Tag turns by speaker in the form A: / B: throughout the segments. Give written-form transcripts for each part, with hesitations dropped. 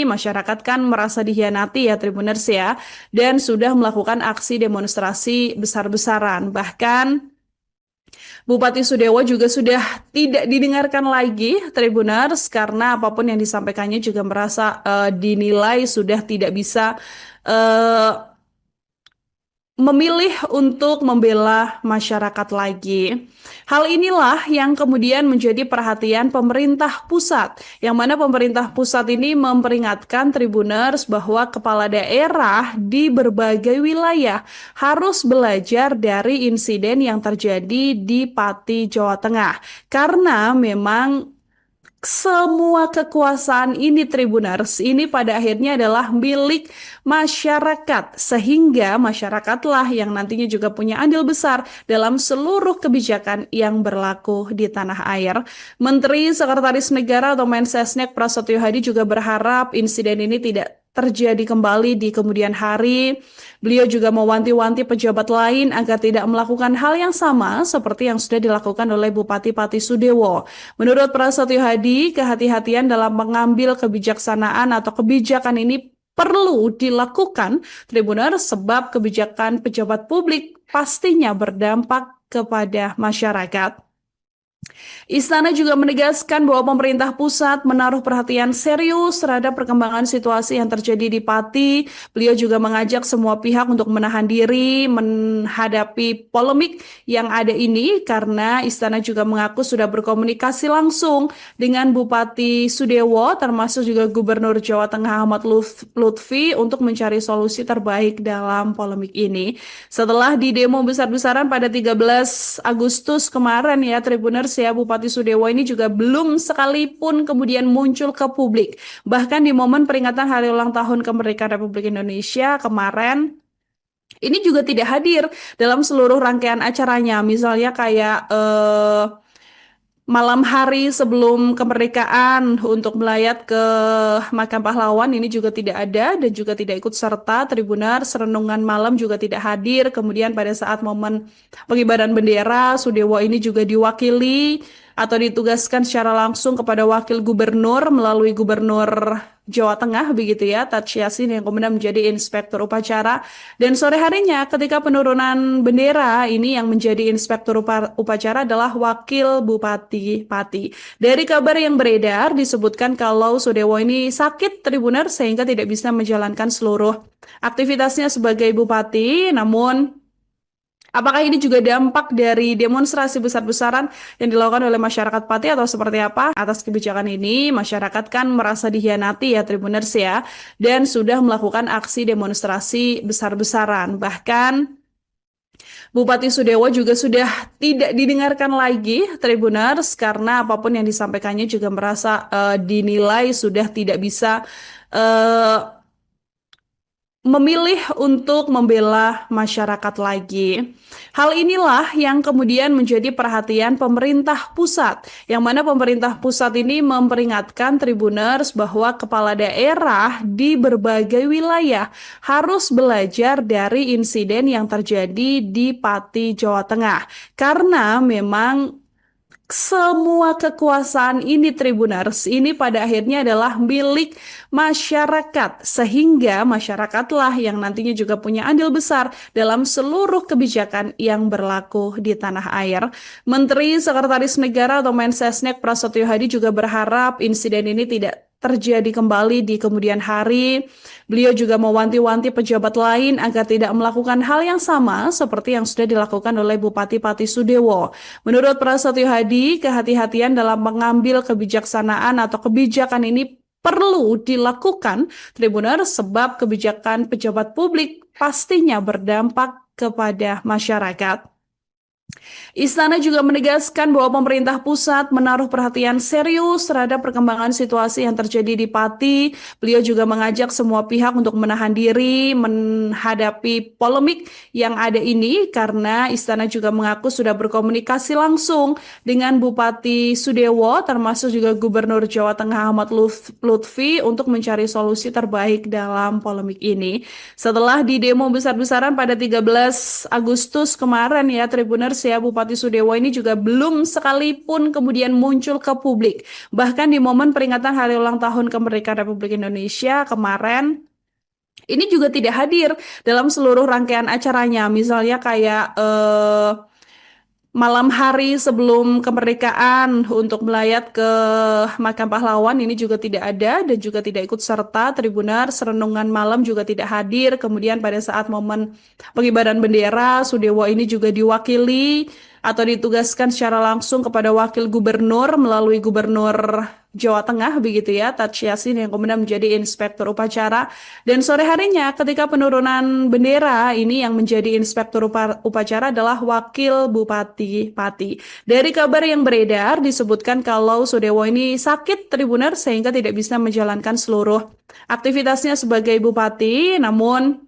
A: Masyarakat kan merasa dikhianati ya Tribuners ya, dan sudah melakukan aksi demonstrasi besar-besaran. Bahkan Bupati Sudewo juga sudah tidak didengarkan lagi Tribuners karena apapun yang disampaikannya juga merasa dinilai sudah tidak bisa eh, memilih untuk membela masyarakat lagi. Hal inilah yang kemudian menjadi perhatian pemerintah pusat, yang mana pemerintah pusat ini memperingatkan Tribuners bahwa kepala daerah di berbagai wilayah harus belajar dari insiden yang terjadi di Pati, Jawa Tengah. Karena memang semua kekuasaan ini Tribuners ini pada akhirnya adalah milik masyarakat sehingga masyarakatlah yang nantinya juga punya andil besar dalam seluruh kebijakan yang berlaku di tanah air. Menteri Sekretaris Negara atau Mensesnek Prasetyo Hadi juga berharap insiden ini tidak terjadi kembali di kemudian hari. Beliau juga mewanti-wanti pejabat lain agar tidak melakukan hal yang sama seperti yang sudah dilakukan oleh Bupati Pati Sudewo. Menurut Prasetyo Hadi, kehati-hatian dalam mengambil kebijaksanaan atau kebijakan ini perlu dilakukan Tribuner sebab kebijakan pejabat publik pastinya berdampak kepada masyarakat. Istana juga menegaskan bahwa pemerintah pusat menaruh perhatian serius terhadap perkembangan situasi yang terjadi di Pati. Beliau juga mengajak semua pihak untuk menahan diri menghadapi polemik yang ada ini karena Istana juga mengaku sudah berkomunikasi langsung dengan Bupati Sudewo termasuk juga Gubernur Jawa Tengah Ahmad Lutfi untuk mencari solusi terbaik dalam polemik ini. Setelah di demo besar-besaran pada 13 Agustus kemarin ya Tribuners ya, Bupati Sudewo ini juga belum sekalipun kemudian muncul ke publik. Bahkan di momen peringatan Hari Ulang Tahun Kemerdekaan Republik Indonesia kemarin, ini juga tidak hadir dalam seluruh rangkaian acaranya. Misalnya kayak malam hari sebelum kemerdekaan untuk melayat ke makam pahlawan ini juga tidak ada dan juga tidak ikut serta. Tribuners renungan malam juga tidak hadir. Kemudian pada saat momen pengibaran bendera, Sudewo ini juga diwakili atau ditugaskan secara langsung kepada wakil gubernur melalui Gubernur Jawa Tengah begitu ya, Taj Yassin yang kemudian menjadi inspektur upacara. Dan sore harinya ketika penurunan bendera ini yang menjadi inspektur upacara adalah wakil Bupati Pati. Dari kabar yang beredar disebutkan kalau Sudewo ini sakit Tribuner sehingga tidak bisa menjalankan seluruh aktivitasnya sebagai bupati. Namun apakah ini juga dampak dari demonstrasi besar-besaran yang dilakukan oleh masyarakat Pati atau seperti apa? Atas kebijakan ini, masyarakat kan merasa dikhianati ya Tribuners ya, dan sudah melakukan aksi demonstrasi besar-besaran. Bahkan Bupati Sudewo juga sudah tidak didengarkan lagi Tribuners karena apapun yang disampaikannya juga merasa dinilai sudah tidak bisa eh, memilih untuk membela masyarakat lagi. Hal inilah yang kemudian menjadi perhatian pemerintah pusat, yang mana pemerintah pusat ini memperingatkan Tribuners bahwa kepala daerah di berbagai wilayah harus belajar dari insiden yang terjadi di Pati, Jawa Tengah. Karena memang semua kekuasaan ini Tribuners ini pada akhirnya adalah milik masyarakat sehingga masyarakatlah yang nantinya juga punya andil besar dalam seluruh kebijakan yang berlaku di tanah air. Menteri Sekretaris Negara atau Mensesnek Prasetyo Hadi juga berharap insiden ini tidak terjadi kembali di kemudian hari. Beliau juga mewanti-wanti pejabat lain agar tidak melakukan hal yang sama seperti yang sudah dilakukan oleh Bupati Pati Sudewo. Menurut Prasetyo Hadi, kehati-hatian dalam mengambil kebijaksanaan atau kebijakan ini perlu dilakukan Tribuners sebab kebijakan pejabat publik pastinya berdampak kepada masyarakat. Istana juga menegaskan bahwa pemerintah pusat menaruh perhatian serius terhadap perkembangan situasi yang terjadi di Pati. Beliau juga mengajak semua pihak untuk menahan diri menghadapi polemik yang ada ini karena Istana juga mengaku sudah berkomunikasi langsung dengan Bupati Sudewo termasuk juga Gubernur Jawa Tengah Ahmad Lutfi untuk mencari solusi terbaik dalam polemik ini. Setelah di demo besar-besaran pada 13 Agustus kemarin ya Tribuners ya, Bupati Bupati Sudewo ini juga belum sekalipun kemudian muncul ke publik. Bahkan di momen peringatan Hari Ulang Tahun Kemerdekaan Republik Indonesia kemarin, ini juga tidak hadir dalam seluruh rangkaian acaranya. Misalnya kayak malam hari sebelum kemerdekaan untuk melayat ke makam pahlawan ini juga tidak ada dan juga tidak ikut serta. Tribuners renungan malam juga tidak hadir. Kemudian pada saat momen pengibaran bendera, Sudewo ini juga diwakili atau ditugaskan secara langsung kepada wakil gubernur melalui gubernur Jawa Tengah begitu ya, Taj Yassin yang kemudian menjadi inspektur upacara. Dan sore harinya ketika penurunan bendera ini yang menjadi inspektur upacara adalah wakil Bupati Pati. Dari kabar yang beredar disebutkan kalau Sudewo ini sakit Tribuner sehingga tidak bisa menjalankan seluruh aktivitasnya sebagai bupati. Namun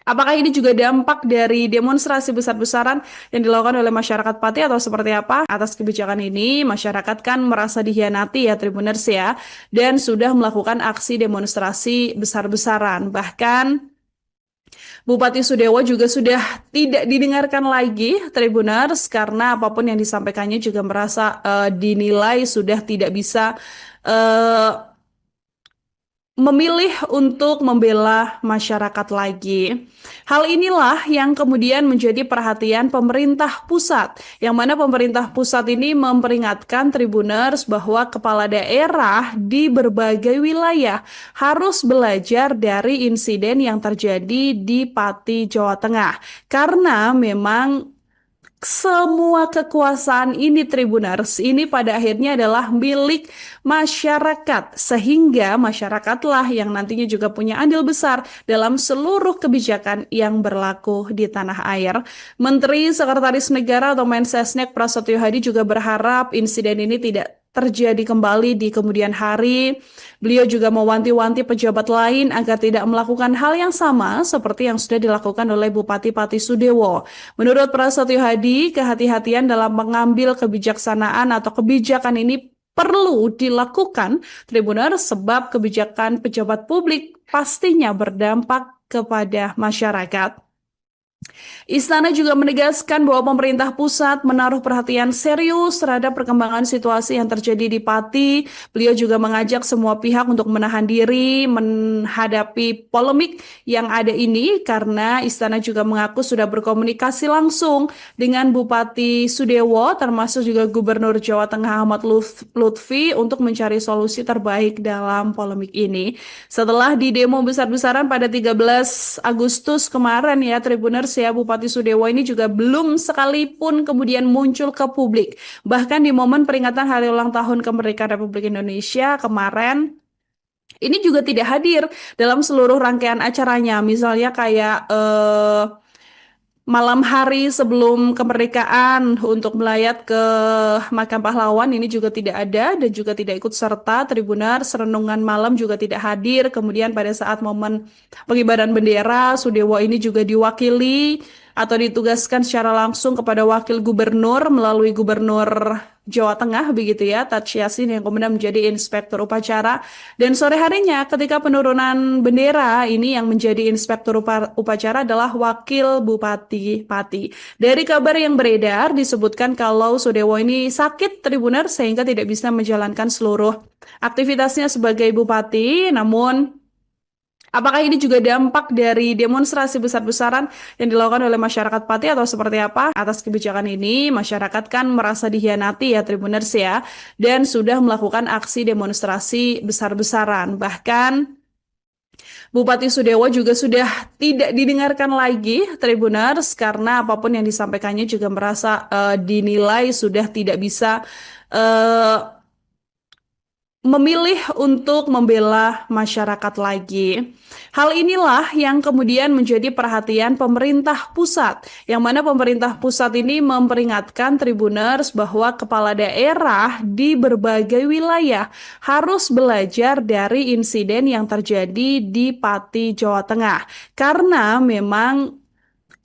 A: apakah ini juga dampak dari demonstrasi besar-besaran yang dilakukan oleh masyarakat Pati atau seperti apa? Atas kebijakan ini, masyarakat kan merasa dihianati ya Tribuners ya, dan sudah melakukan aksi demonstrasi besar-besaran. Bahkan Bupati Sudewo juga sudah tidak didengarkan lagi Tribuners karena apapun yang disampaikannya juga merasa dinilai sudah tidak bisa eh, memilih untuk membela masyarakat lagi. Hal inilah yang kemudian menjadi perhatian pemerintah pusat, yang mana pemerintah pusat ini memperingatkan Tribuners bahwa kepala daerah di berbagai wilayah harus belajar dari insiden yang terjadi di Pati, Jawa Tengah. Karena memang semua kekuasaan ini Tribuners ini pada akhirnya adalah milik masyarakat sehingga masyarakatlah yang nantinya juga punya andil besar dalam seluruh kebijakan yang berlaku di tanah air. Menteri Sekretaris Negara atau Mensesnek Prasetyo Hadi juga berharap insiden ini tidak terjadi kembali di kemudian hari. Beliau juga mewanti-wanti pejabat lain agar tidak melakukan hal yang sama seperti yang sudah dilakukan oleh Bupati Pati Sudewo. Menurut Prasetyo Hadi, kehati-hatian dalam mengambil kebijaksanaan atau kebijakan ini perlu dilakukan Tribuners sebab kebijakan pejabat publik pastinya berdampak kepada masyarakat. Istana juga menegaskan bahwa pemerintah pusat menaruh perhatian serius terhadap perkembangan situasi yang terjadi di Pati. Beliau juga mengajak semua pihak untuk menahan diri menghadapi polemik yang ada ini karena Istana juga mengaku sudah berkomunikasi langsung dengan Bupati Sudewo termasuk juga Gubernur Jawa Tengah Ahmad Lutfi untuk mencari solusi terbaik dalam polemik ini. Setelah di demo besar-besaran pada 13 Agustus kemarin ya Tribuners ya, Bupati Sudewo ini juga belum sekalipun kemudian muncul ke publik. Bahkan di momen peringatan Hari Ulang Tahun Kemerdekaan Republik Indonesia kemarin, ini juga tidak hadir dalam seluruh rangkaian acaranya. Misalnya kayak malam hari sebelum kemerdekaan untuk melayat ke makam pahlawan ini juga tidak ada dan juga tidak ikut serta. Tribuners renungan malam juga tidak hadir. Kemudian pada saat momen pengibaran bendera, Sudewo ini juga diwakili atau ditugaskan secara langsung kepada wakil gubernur melalui gubernur Jawa Tengah begitu ya, Taj Yassin yang kemudian menjadi inspektur upacara. Dan sore harinya ketika penurunan bendera ini yang menjadi inspektur upacara adalah wakil Bupati Pati. Dari kabar yang beredar disebutkan kalau Sudewo ini sakit Tribuners sehingga tidak bisa menjalankan seluruh aktivitasnya sebagai bupati. Namun apakah ini juga dampak dari demonstrasi besar-besaran yang dilakukan oleh masyarakat Pati atau seperti apa? Atas kebijakan ini, masyarakat kan merasa dihianati ya Tribuners ya, dan sudah melakukan aksi demonstrasi besar-besaran. Bahkan Bupati Sudewo juga sudah tidak didengarkan lagi Tribuners karena apapun yang disampaikannya juga merasa dinilai sudah tidak bisa memilih untuk membela masyarakat lagi. Hal inilah yang kemudian menjadi perhatian pemerintah pusat, yang mana pemerintah pusat ini memperingatkan Tribuners bahwa kepala daerah di berbagai wilayah harus belajar dari insiden yang terjadi di Pati, Jawa Tengah. Karena memang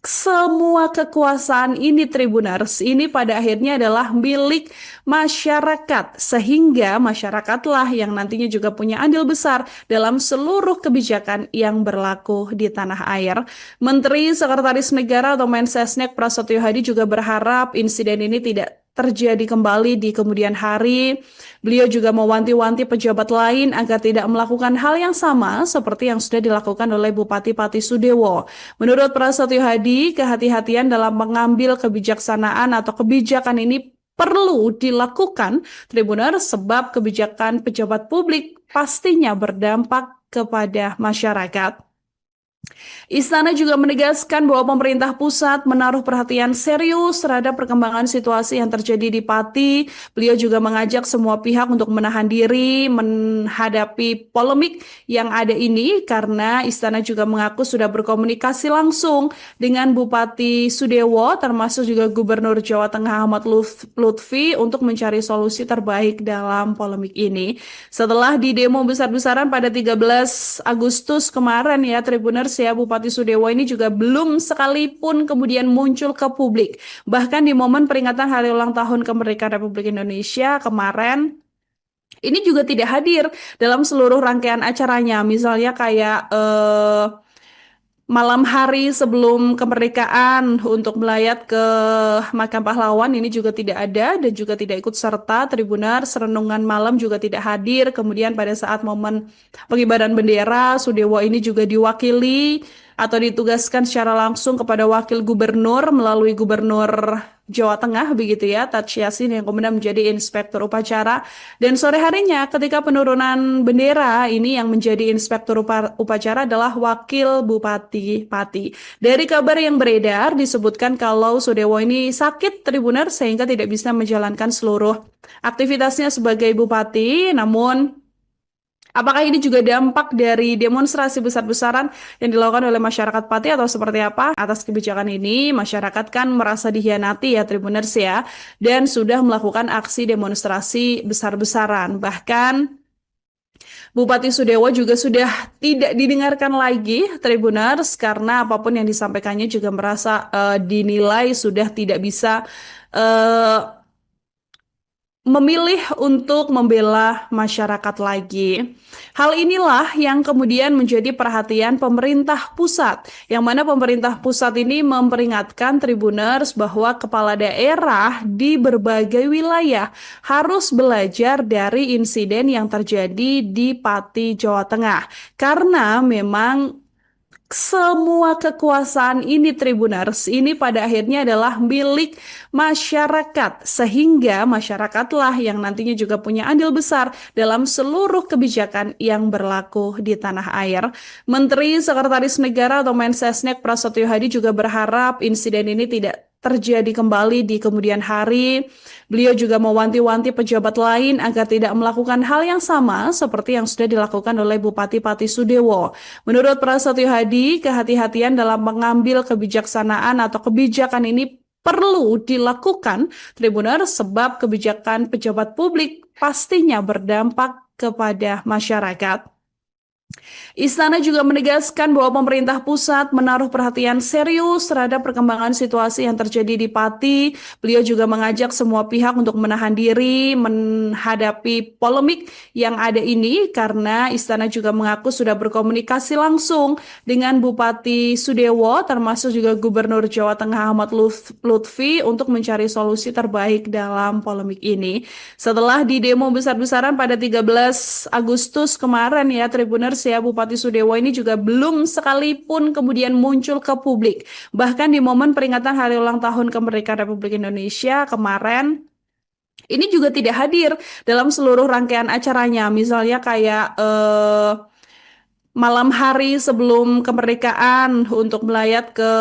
A: semua kekuasaan ini Tribuners ini pada akhirnya adalah milik masyarakat, sehingga masyarakatlah yang nantinya juga punya andil besar dalam seluruh kebijakan yang berlaku di tanah air. Menteri Sekretaris Negara atau Mensesnek Prasetyo Hadi juga berharap insiden ini tidak terjadi kembali di kemudian hari. Beliau juga mewanti-wanti pejabat lain agar tidak melakukan hal yang sama seperti yang sudah dilakukan oleh Bupati Pati Sudewo. Menurut Prasetyo Hadi, kehati-hatian dalam mengambil kebijaksanaan atau kebijakan ini perlu dilakukan, Tribuner, sebab kebijakan pejabat publik pastinya berdampak kepada masyarakat. Istana juga menegaskan bahwa pemerintah pusat menaruh perhatian serius terhadap perkembangan situasi yang terjadi di Pati. Beliau juga mengajak semua pihak untuk menahan diri menghadapi polemik yang ada ini karena Istana juga mengaku sudah berkomunikasi langsung dengan Bupati Sudewo termasuk juga Gubernur Jawa Tengah Ahmad Lutfi untuk mencari solusi terbaik dalam polemik ini. Setelah di demo besar-besaran pada 13 Agustus kemarin ya Tribuners ya, Bupati Sudewo ini juga belum sekalipun kemudian muncul ke publik. Bahkan di momen peringatan Hari Ulang Tahun Kemerdekaan Republik Indonesia kemarin, ini juga tidak hadir dalam seluruh rangkaian acaranya. Misalnya kayak malam hari sebelum kemerdekaan untuk melayat ke makam pahlawan ini juga tidak ada dan juga tidak ikut serta. Tribuners, renungan malam juga tidak hadir. Kemudian pada saat momen pengibaran bendera, Sudewo ini juga diwakili atau ditugaskan secara langsung kepada wakil gubernur melalui Gubernur Jawa Tengah begitu ya, Taj Yassin yang kemudian menjadi inspektur upacara. Dan sore harinya ketika penurunan bendera ini yang menjadi inspektur upacara adalah wakil Bupati Pati. Dari kabar yang beredar disebutkan kalau Sudewo ini sakit Tribuner sehingga tidak bisa menjalankan seluruh aktivitasnya sebagai bupati. Namun apakah ini juga dampak dari demonstrasi besar-besaran yang dilakukan oleh masyarakat Pati atau seperti apa? Atas kebijakan ini, masyarakat kan merasa dihianati ya Tribuners ya, dan sudah melakukan aksi demonstrasi besar-besaran. Bahkan Bupati Sudewo juga sudah tidak didengarkan lagi Tribuners karena apapun yang disampaikannya juga merasa dinilai sudah tidak bisa eh, memilih untuk membela masyarakat lagi. Hal inilah yang kemudian menjadi perhatian pemerintah pusat, yang mana pemerintah pusat ini memperingatkan Tribuners bahwa kepala daerah di berbagai wilayah harus belajar dari insiden yang terjadi di Pati, Jawa Tengah. Karena memang semua kekuasaan ini Tribuners ini pada akhirnya adalah milik masyarakat, sehingga masyarakatlah yang nantinya juga punya andil besar dalam seluruh kebijakan yang berlaku di tanah air. Menteri Sekretaris Negara atau Mensesnek Prasetyo Hadi juga berharap insiden ini tidak terjadi kembali di kemudian hari. Beliau juga mewanti-wanti pejabat lain agar tidak melakukan hal yang sama seperti yang sudah dilakukan oleh Bupati Pati Sudewo. Menurut Prasetyo Hadi, kehati-hatian dalam mengambil kebijaksanaan atau kebijakan ini perlu dilakukan, Tribuners, sebab kebijakan pejabat publik pastinya berdampak kepada masyarakat. Istana juga menegaskan bahwa pemerintah pusat menaruh perhatian serius terhadap perkembangan situasi yang terjadi di Pati. Beliau juga mengajak semua pihak untuk menahan diri menghadapi polemik yang ada ini karena Istana juga mengaku sudah berkomunikasi langsung dengan Bupati Sudewo termasuk juga Gubernur Jawa Tengah Ahmad Lutfi untuk mencari solusi terbaik dalam polemik ini. Setelah di demo besar-besaran pada 13 Agustus kemarin ya Tribuners ya, Bupati Sudewo ini juga belum sekalipun kemudian muncul ke publik. Bahkan di momen peringatan Hari Ulang Tahun Kemerdekaan Republik Indonesia kemarin, ini juga tidak hadir dalam seluruh rangkaian acaranya. Misalnya kayak malam hari sebelum kemerdekaan untuk melayat ke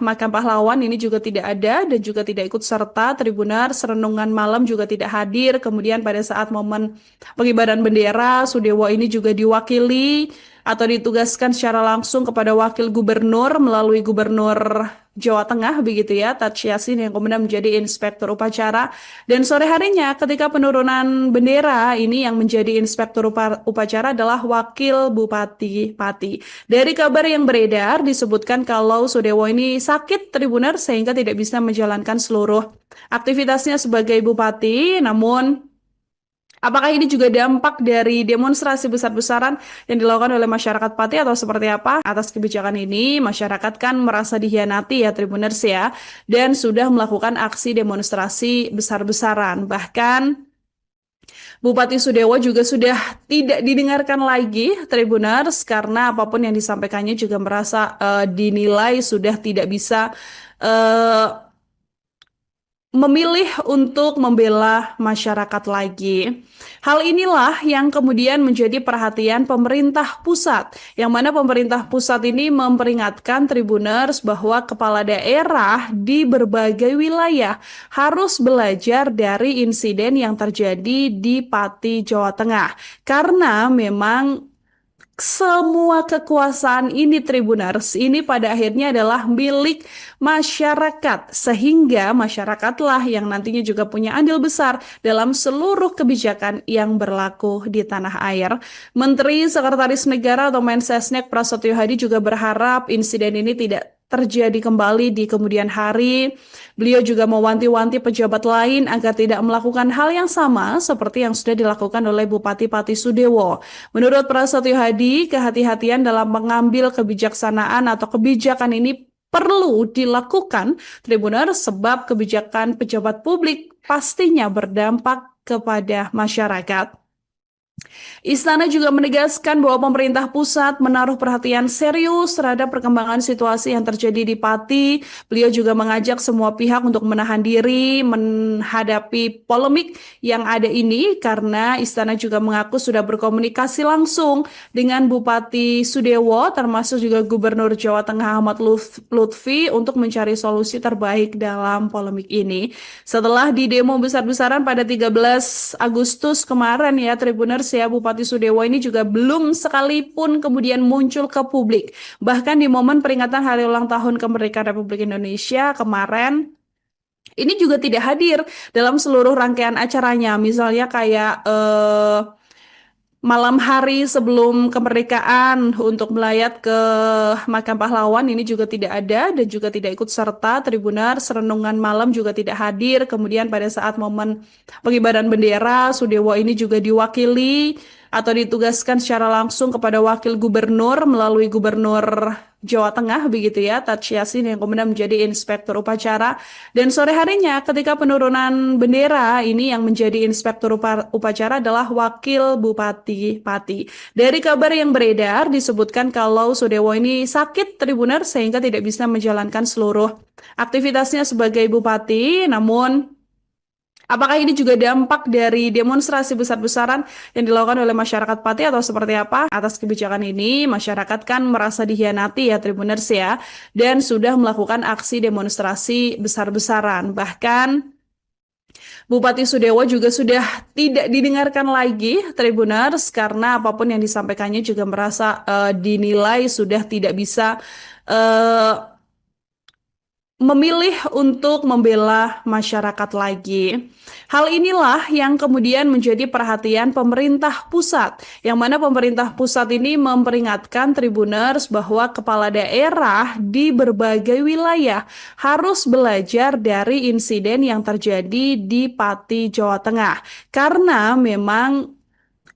A: makam pahlawan ini juga tidak ada dan juga tidak ikut serta. Tribuners, renungan malam juga tidak hadir. Kemudian pada saat momen pengibaran bendera, Sudewo ini juga diwakili atau ditugaskan secara langsung kepada wakil gubernur melalui Gubernur Jawa Tengah begitu ya, Taj Yassin yang kemudian menjadi inspektur upacara. Dan sore harinya ketika penurunan bendera ini yang menjadi inspektur upacara adalah Wakil Bupati Pati. Dari kabar yang beredar disebutkan kalau Sudewo ini sakit Tribuners sehingga tidak bisa menjalankan seluruh aktivitasnya sebagai bupati. Namun apakah ini juga dampak dari demonstrasi besar-besaran yang dilakukan oleh masyarakat Pati atau seperti apa? Atas kebijakan ini, masyarakat kan merasa dihianati ya Tribuners ya, dan sudah melakukan aksi demonstrasi besar-besaran. Bahkan Bupati Sudewo juga sudah tidak didengarkan lagi Tribuners karena apapun yang disampaikannya juga merasa dinilai sudah tidak bisa eh, memilih untuk membela masyarakat lagi. Hal inilah yang kemudian menjadi perhatian pemerintah pusat, yang mana pemerintah pusat ini memperingatkan Tribuners bahwa kepala daerah di berbagai wilayah harus belajar dari insiden yang terjadi di Pati, Jawa Tengah. Karena memang semua kekuasaan ini Tribuners ini pada akhirnya adalah milik masyarakat sehingga masyarakatlah yang nantinya juga punya andil besar dalam seluruh kebijakan yang berlaku di tanah air. Menteri Sekretaris Negara atau Mensesnek Prasetyo Hadi juga berharap insiden ini tidak terjadi kembali di kemudian hari. Beliau juga mewanti-wanti pejabat lain agar tidak melakukan hal yang sama seperti yang sudah dilakukan oleh Bupati Pati Sudewo. Menurut Prasetyo Hadi, kehati-hatian dalam mengambil kebijaksanaan atau kebijakan ini perlu dilakukan Tribuners sebab kebijakan pejabat publik pastinya berdampak kepada masyarakat. Istana juga menegaskan bahwa pemerintah pusat menaruh perhatian serius terhadap perkembangan situasi yang terjadi di Pati. Beliau juga mengajak semua pihak untuk menahan diri menghadapi polemik yang ada ini karena Istana juga mengaku sudah berkomunikasi langsung dengan Bupati Sudewo termasuk juga Gubernur Jawa Tengah Ahmad Lutfi untuk mencari solusi terbaik dalam polemik ini. Setelah di demo besar-besaran pada 13 Agustus kemarin ya Tribuners ya, Bupati Sudewo ini juga belum sekalipun kemudian muncul ke publik. Bahkan di momen peringatan Hari Ulang Tahun Kemerdekaan Republik Indonesia kemarin, ini juga tidak hadir dalam seluruh rangkaian acaranya. Misalnya kayak malam hari sebelum kemerdekaan untuk melayat ke Makam Pahlawan ini juga tidak ada dan juga tidak ikut serta Tribuners. Renungan malam juga tidak hadir. Kemudian pada saat momen pengibaran bendera, Sudewo ini juga diwakili atau ditugaskan secara langsung kepada wakil gubernur melalui Gubernur Jawa Tengah begitu ya, Taj Yassin yang kemudian menjadi inspektur upacara. Dan sore harinya ketika penurunan bendera ini yang menjadi inspektur upacara adalah Wakil Bupati Pati. Dari kabar yang beredar disebutkan kalau Sudewo ini sakit Tribuners sehingga tidak bisa menjalankan seluruh aktivitasnya sebagai bupati. Namun apakah ini juga dampak dari demonstrasi besar-besaran yang dilakukan oleh masyarakat Pati atau seperti apa? Atas kebijakan ini, masyarakat kan merasa dihianati ya Tribuners ya, dan sudah melakukan aksi demonstrasi besar-besaran. Bahkan Bupati Sudewo juga sudah tidak didengarkan lagi Tribuners karena apapun yang disampaikannya juga merasa dinilai sudah tidak bisa eh, memilih untuk membela masyarakat lagi. Hal inilah yang kemudian menjadi perhatian pemerintah pusat, yang mana pemerintah pusat ini memperingatkan Tribuners bahwa kepala daerah di berbagai wilayah harus belajar dari insiden yang terjadi di Pati, Jawa Tengah. Karena memang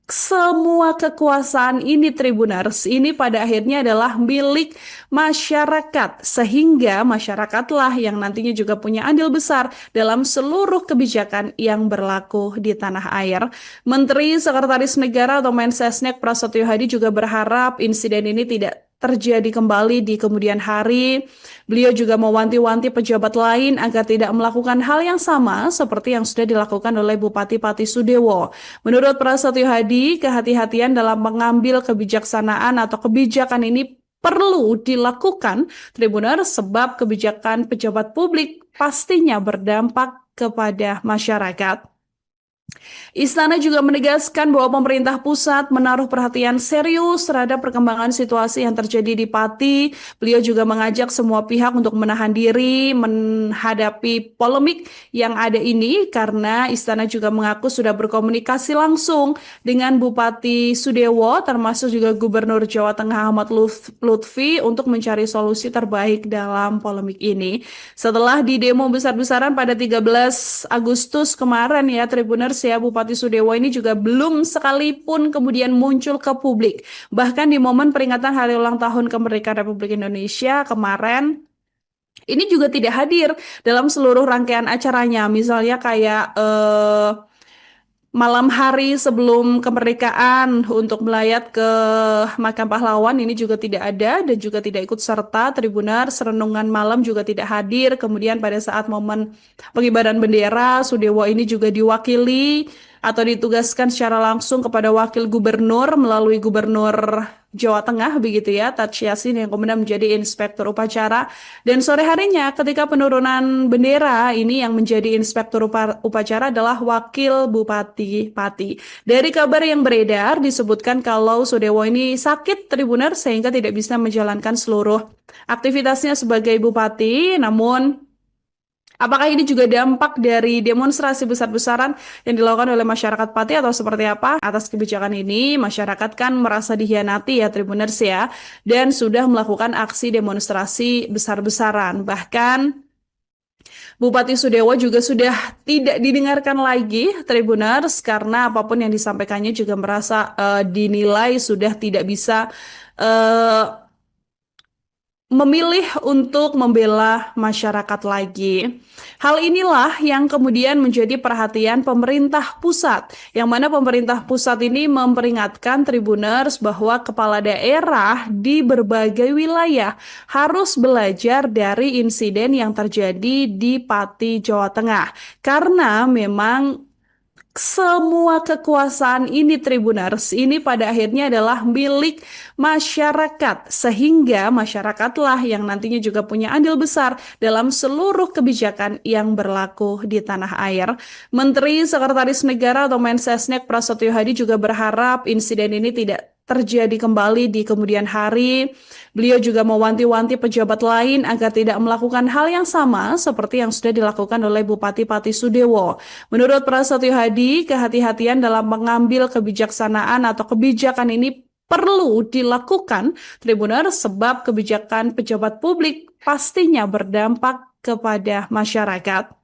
A: semua kekuasaan ini Tribuners ini pada akhirnya adalah milik masyarakat sehingga masyarakatlah yang nantinya juga punya andil besar dalam seluruh kebijakan yang berlaku di tanah air. Menteri Sekretaris Negara atau Mensesnek Prasetyo Hadi juga berharap insiden ini tidak terjadi kembali di kemudian hari. Beliau juga mewanti-wanti pejabat lain agar tidak melakukan hal yang sama seperti yang sudah dilakukan oleh Bupati Pati Sudewo. Menurut Prasetyo Hadi, kehati-hatian dalam mengambil kebijaksanaan atau kebijakan ini perlu dilakukan Tribuners sebab kebijakan pejabat publik pastinya berdampak kepada masyarakat. Istana juga menegaskan bahwa pemerintah pusat menaruh perhatian serius terhadap perkembangan situasi yang terjadi di Pati. Beliau juga mengajak semua pihak untuk menahan diri menghadapi polemik yang ada ini karena Istana juga mengaku sudah berkomunikasi langsung dengan Bupati Sudewo termasuk juga Gubernur Jawa Tengah Ahmad Lutfi untuk mencari solusi terbaik dalam polemik ini. Setelah di demo besar-besaran pada 13 Agustus kemarin ya Tribuners ya, Bupati Sudewo ini juga belum sekalipun kemudian muncul ke publik. Bahkan di momen peringatan Hari Ulang Tahun Kemerdekaan Republik Indonesia kemarin ini juga tidak hadir dalam seluruh rangkaian acaranya. Misalnya kayak malam hari sebelum kemerdekaan untuk melayat ke makam pahlawan ini juga tidak ada dan juga tidak ikut serta. Tribuners renungan malam juga tidak hadir. Kemudian pada saat momen pengibaran bendera, Sudewo ini juga diwakili atau ditugaskan secara langsung kepada wakil gubernur melalui gubernur Jawa Tengah begitu ya, Taj Yassin yang kemudian menjadi inspektur upacara. Dan sore harinya ketika penurunan bendera ini yang menjadi inspektur upacara adalah wakil Bupati Pati. Dari kabar yang beredar disebutkan kalau Sudewo ini sakit Tribuner sehingga tidak bisa menjalankan seluruh aktivitasnya sebagai bupati. Namun apakah ini juga dampak dari demonstrasi besar-besaran yang dilakukan oleh masyarakat Pati atau seperti apa? Atas kebijakan ini, masyarakat kan merasa dihianati ya Tribuners ya, dan sudah melakukan aksi demonstrasi besar-besaran. Bahkan Bupati Sudewo juga sudah tidak didengarkan lagi Tribuners karena apapun yang disampaikannya juga merasa dinilai sudah tidak bisa eh, memilih untuk membela masyarakat lagi. Hal inilah yang kemudian menjadi perhatian pemerintah pusat, yang mana pemerintah pusat ini memperingatkan Tribuners bahwa kepala daerah di berbagai wilayah harus belajar dari insiden yang terjadi di Pati, Jawa Tengah. Karena memang semua kekuasaan ini Tribuners ini pada akhirnya adalah milik masyarakat sehingga masyarakatlah yang nantinya juga punya andil besar dalam seluruh kebijakan yang berlaku di tanah air. Menteri Sekretaris Negara atau Mensesnek Prasetyo Hadi juga berharap insiden ini tidak terjadi kembali di kemudian hari. Beliau juga mewanti-wanti pejabat lain agar tidak melakukan hal yang sama seperti yang sudah dilakukan oleh Bupati Pati Sudewo. Menurut Prasetyo Hadi, kehati-hatian dalam mengambil kebijaksanaan atau kebijakan ini perlu dilakukan Tribuner sebab kebijakan pejabat publik pastinya berdampak kepada masyarakat.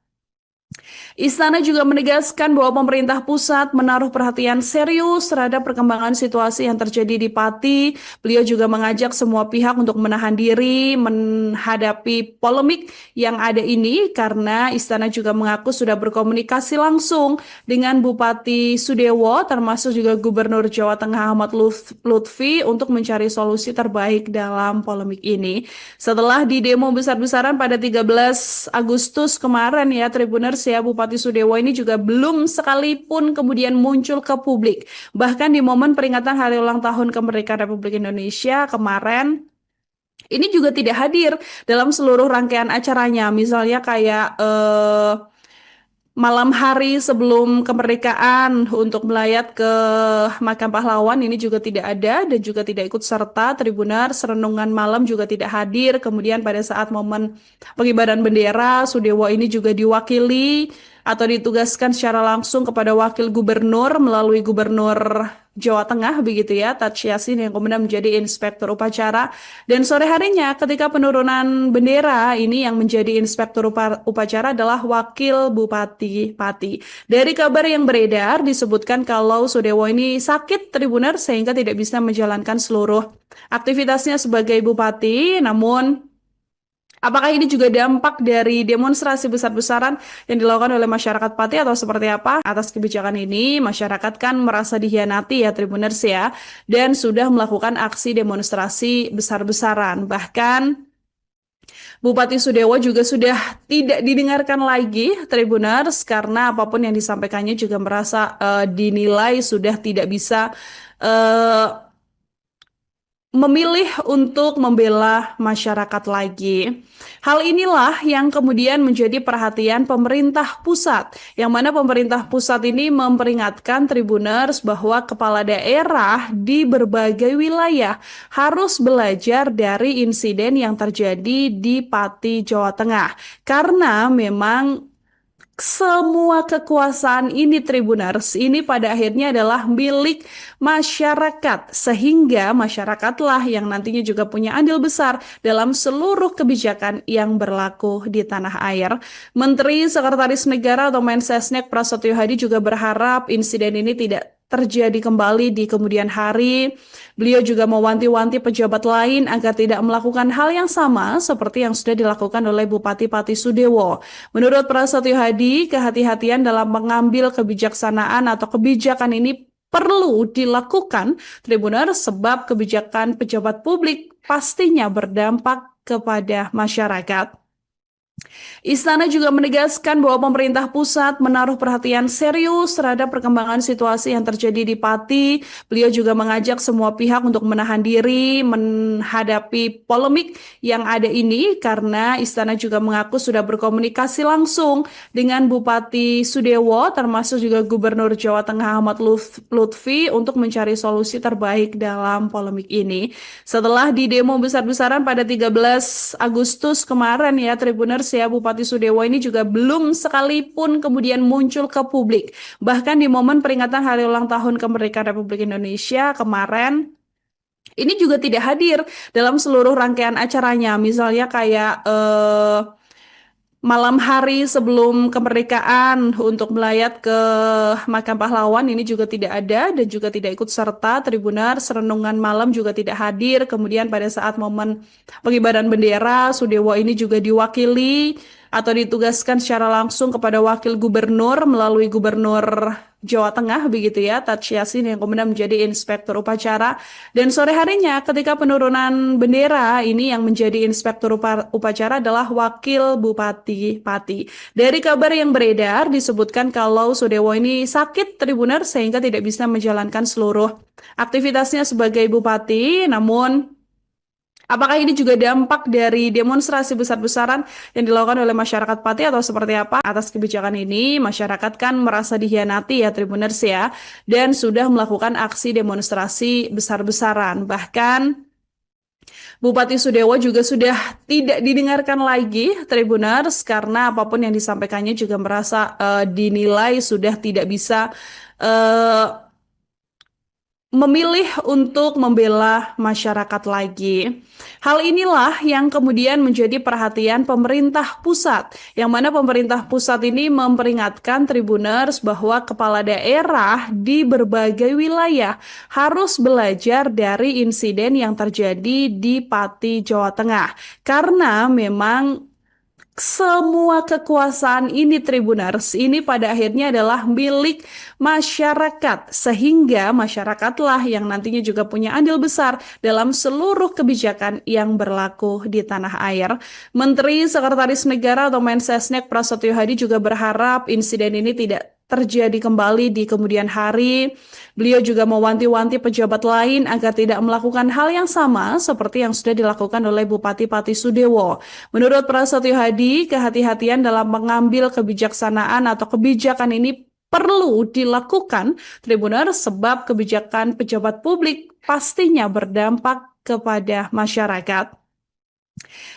A: Istana juga menegaskan bahwa pemerintah pusat menaruh perhatian serius terhadap perkembangan situasi yang terjadi di Pati. Beliau juga mengajak semua pihak untuk menahan diri menghadapi polemik yang ada ini karena Istana juga mengaku sudah berkomunikasi langsung dengan Bupati Sudewo termasuk juga Gubernur Jawa Tengah Ahmad Lutfi untuk mencari solusi terbaik dalam polemik ini. Setelah di demo besar-besaran pada 13 Agustus kemarin ya Tribuners ya, Bupati Sudewo ini juga belum sekalipun kemudian muncul ke publik. Bahkan di momen peringatan Hari Ulang Tahun Kemerdekaan Republik Indonesia kemarin ini juga tidak hadir dalam seluruh rangkaian acaranya. Misalnya kayak malam hari sebelum kemerdekaan untuk melayat ke makam pahlawan ini juga tidak ada dan juga tidak ikut serta. Tribuners renungan malam juga tidak hadir. Kemudian pada saat momen pengibaran bendera, Sudewo ini juga diwakili atau ditugaskan secara langsung kepada wakil gubernur melalui gubernur Jawa Tengah begitu ya, Taj Yassin yang kemudian menjadi inspektur upacara. Dan sore harinya ketika penurunan bendera ini yang menjadi inspektur upacara adalah wakil Bupati Pati. Dari kabar yang beredar disebutkan kalau Sudewo ini sakit Tribuner sehingga tidak bisa menjalankan seluruh aktivitasnya sebagai bupati. Namun apakah ini juga dampak dari demonstrasi besar-besaran yang dilakukan oleh masyarakat Pati atau seperti apa? Atas kebijakan ini, masyarakat kan merasa dihianati ya Tribuners ya, dan sudah melakukan aksi demonstrasi besar-besaran. Bahkan Bupati Sudewo juga sudah tidak didengarkan lagi Tribuners karena apapun yang disampaikannya juga merasa dinilai sudah tidak bisa eh, memilih untuk membela masyarakat lagi. Hal inilah yang kemudian menjadi perhatian pemerintah pusat, yang mana pemerintah pusat ini memperingatkan Tribuners bahwa kepala daerah di berbagai wilayah harus belajar dari insiden yang terjadi di Pati, Jawa Tengah. Karena memang semua kekuasaan ini Tribuners ini pada akhirnya adalah milik masyarakat, sehingga masyarakatlah yang nantinya juga punya andil besar dalam seluruh kebijakan yang berlaku di tanah air. Menteri Sekretaris Negara atau Mensesnek Prasetyo Hadi juga berharap insiden ini tidak terjadi kembali di kemudian hari. Beliau juga mewanti-wanti pejabat lain agar tidak melakukan hal yang sama seperti yang sudah dilakukan oleh Bupati Pati Sudewo. Menurut Prasetyo Hadi, kehati-hatian dalam mengambil kebijaksanaan atau kebijakan ini perlu dilakukan, Tribuner, sebab kebijakan pejabat publik pastinya berdampak kepada masyarakat. Istana juga menegaskan bahwa pemerintah pusat menaruh perhatian serius terhadap perkembangan situasi yang terjadi di Pati. Beliau juga mengajak semua pihak untuk menahan diri menghadapi polemik yang ada ini karena Istana juga mengaku sudah berkomunikasi langsung dengan Bupati Sudewo termasuk juga Gubernur Jawa Tengah Ahmad Lutfi untuk mencari solusi terbaik dalam polemik ini. Setelah di demo besar-besaran pada 13 Agustus kemarin ya Tribuners ya, Bupati Sudewo ini juga belum sekalipun kemudian muncul ke publik. Bahkan di momen peringatan Hari Ulang Tahun Kemerdekaan Republik Indonesia kemarin, ini juga tidak hadir dalam seluruh rangkaian acaranya. Misalnya kayak malam hari sebelum kemerdekaan untuk melayat ke Makam Pahlawan ini juga tidak ada dan juga tidak ikut serta. Tribunar Renungan malam juga tidak hadir. Kemudian pada saat momen pengibaran bendera, Sudewo ini juga diwakili atau ditugaskan secara langsung kepada wakil gubernur melalui Gubernur Jawa Tengah begitu ya, Taj Yassin yang kemudian menjadi inspektur upacara. Dan sore harinya ketika penurunan bendera ini yang menjadi inspektur upacara adalah wakil Bupati Pati. Dari kabar yang beredar disebutkan kalau Sudewo ini sakit Tribuner sehingga tidak bisa menjalankan seluruh aktivitasnya sebagai bupati. Namun apakah ini juga dampak dari demonstrasi besar-besaran yang dilakukan oleh masyarakat Pati atau seperti apa? Atas kebijakan ini, masyarakat kan merasa dihianati ya Tribuners ya, dan sudah melakukan aksi demonstrasi besar-besaran. Bahkan Bupati Sudewo juga sudah tidak didengarkan lagi Tribuners karena apapun yang disampaikannya juga merasa dinilai sudah tidak bisa eh, memilih untuk membela masyarakat lagi. Hal inilah yang kemudian menjadi perhatian pemerintah pusat, yang mana pemerintah pusat ini memperingatkan Tribuners bahwa kepala daerah di berbagai wilayah harus belajar dari insiden yang terjadi di Pati, Jawa Tengah. Karena memang semua kekuasaan ini Tribuners ini pada akhirnya adalah milik masyarakat, sehingga masyarakatlah yang nantinya juga punya andil besar dalam seluruh kebijakan yang berlaku di tanah air. Menteri Sekretaris Negara atau Mensesnek Prasetyo Hadi juga berharap insiden ini tidak terjadi kembali di kemudian hari. Beliau juga mewanti-wanti pejabat lain agar tidak melakukan hal yang sama seperti yang sudah dilakukan oleh Bupati Pati Sudewo. Menurut Prasetyo Hadi, kehati-hatian dalam mengambil kebijaksanaan atau kebijakan ini perlu dilakukan, Tribuner, sebab kebijakan pejabat publik pastinya berdampak kepada masyarakat.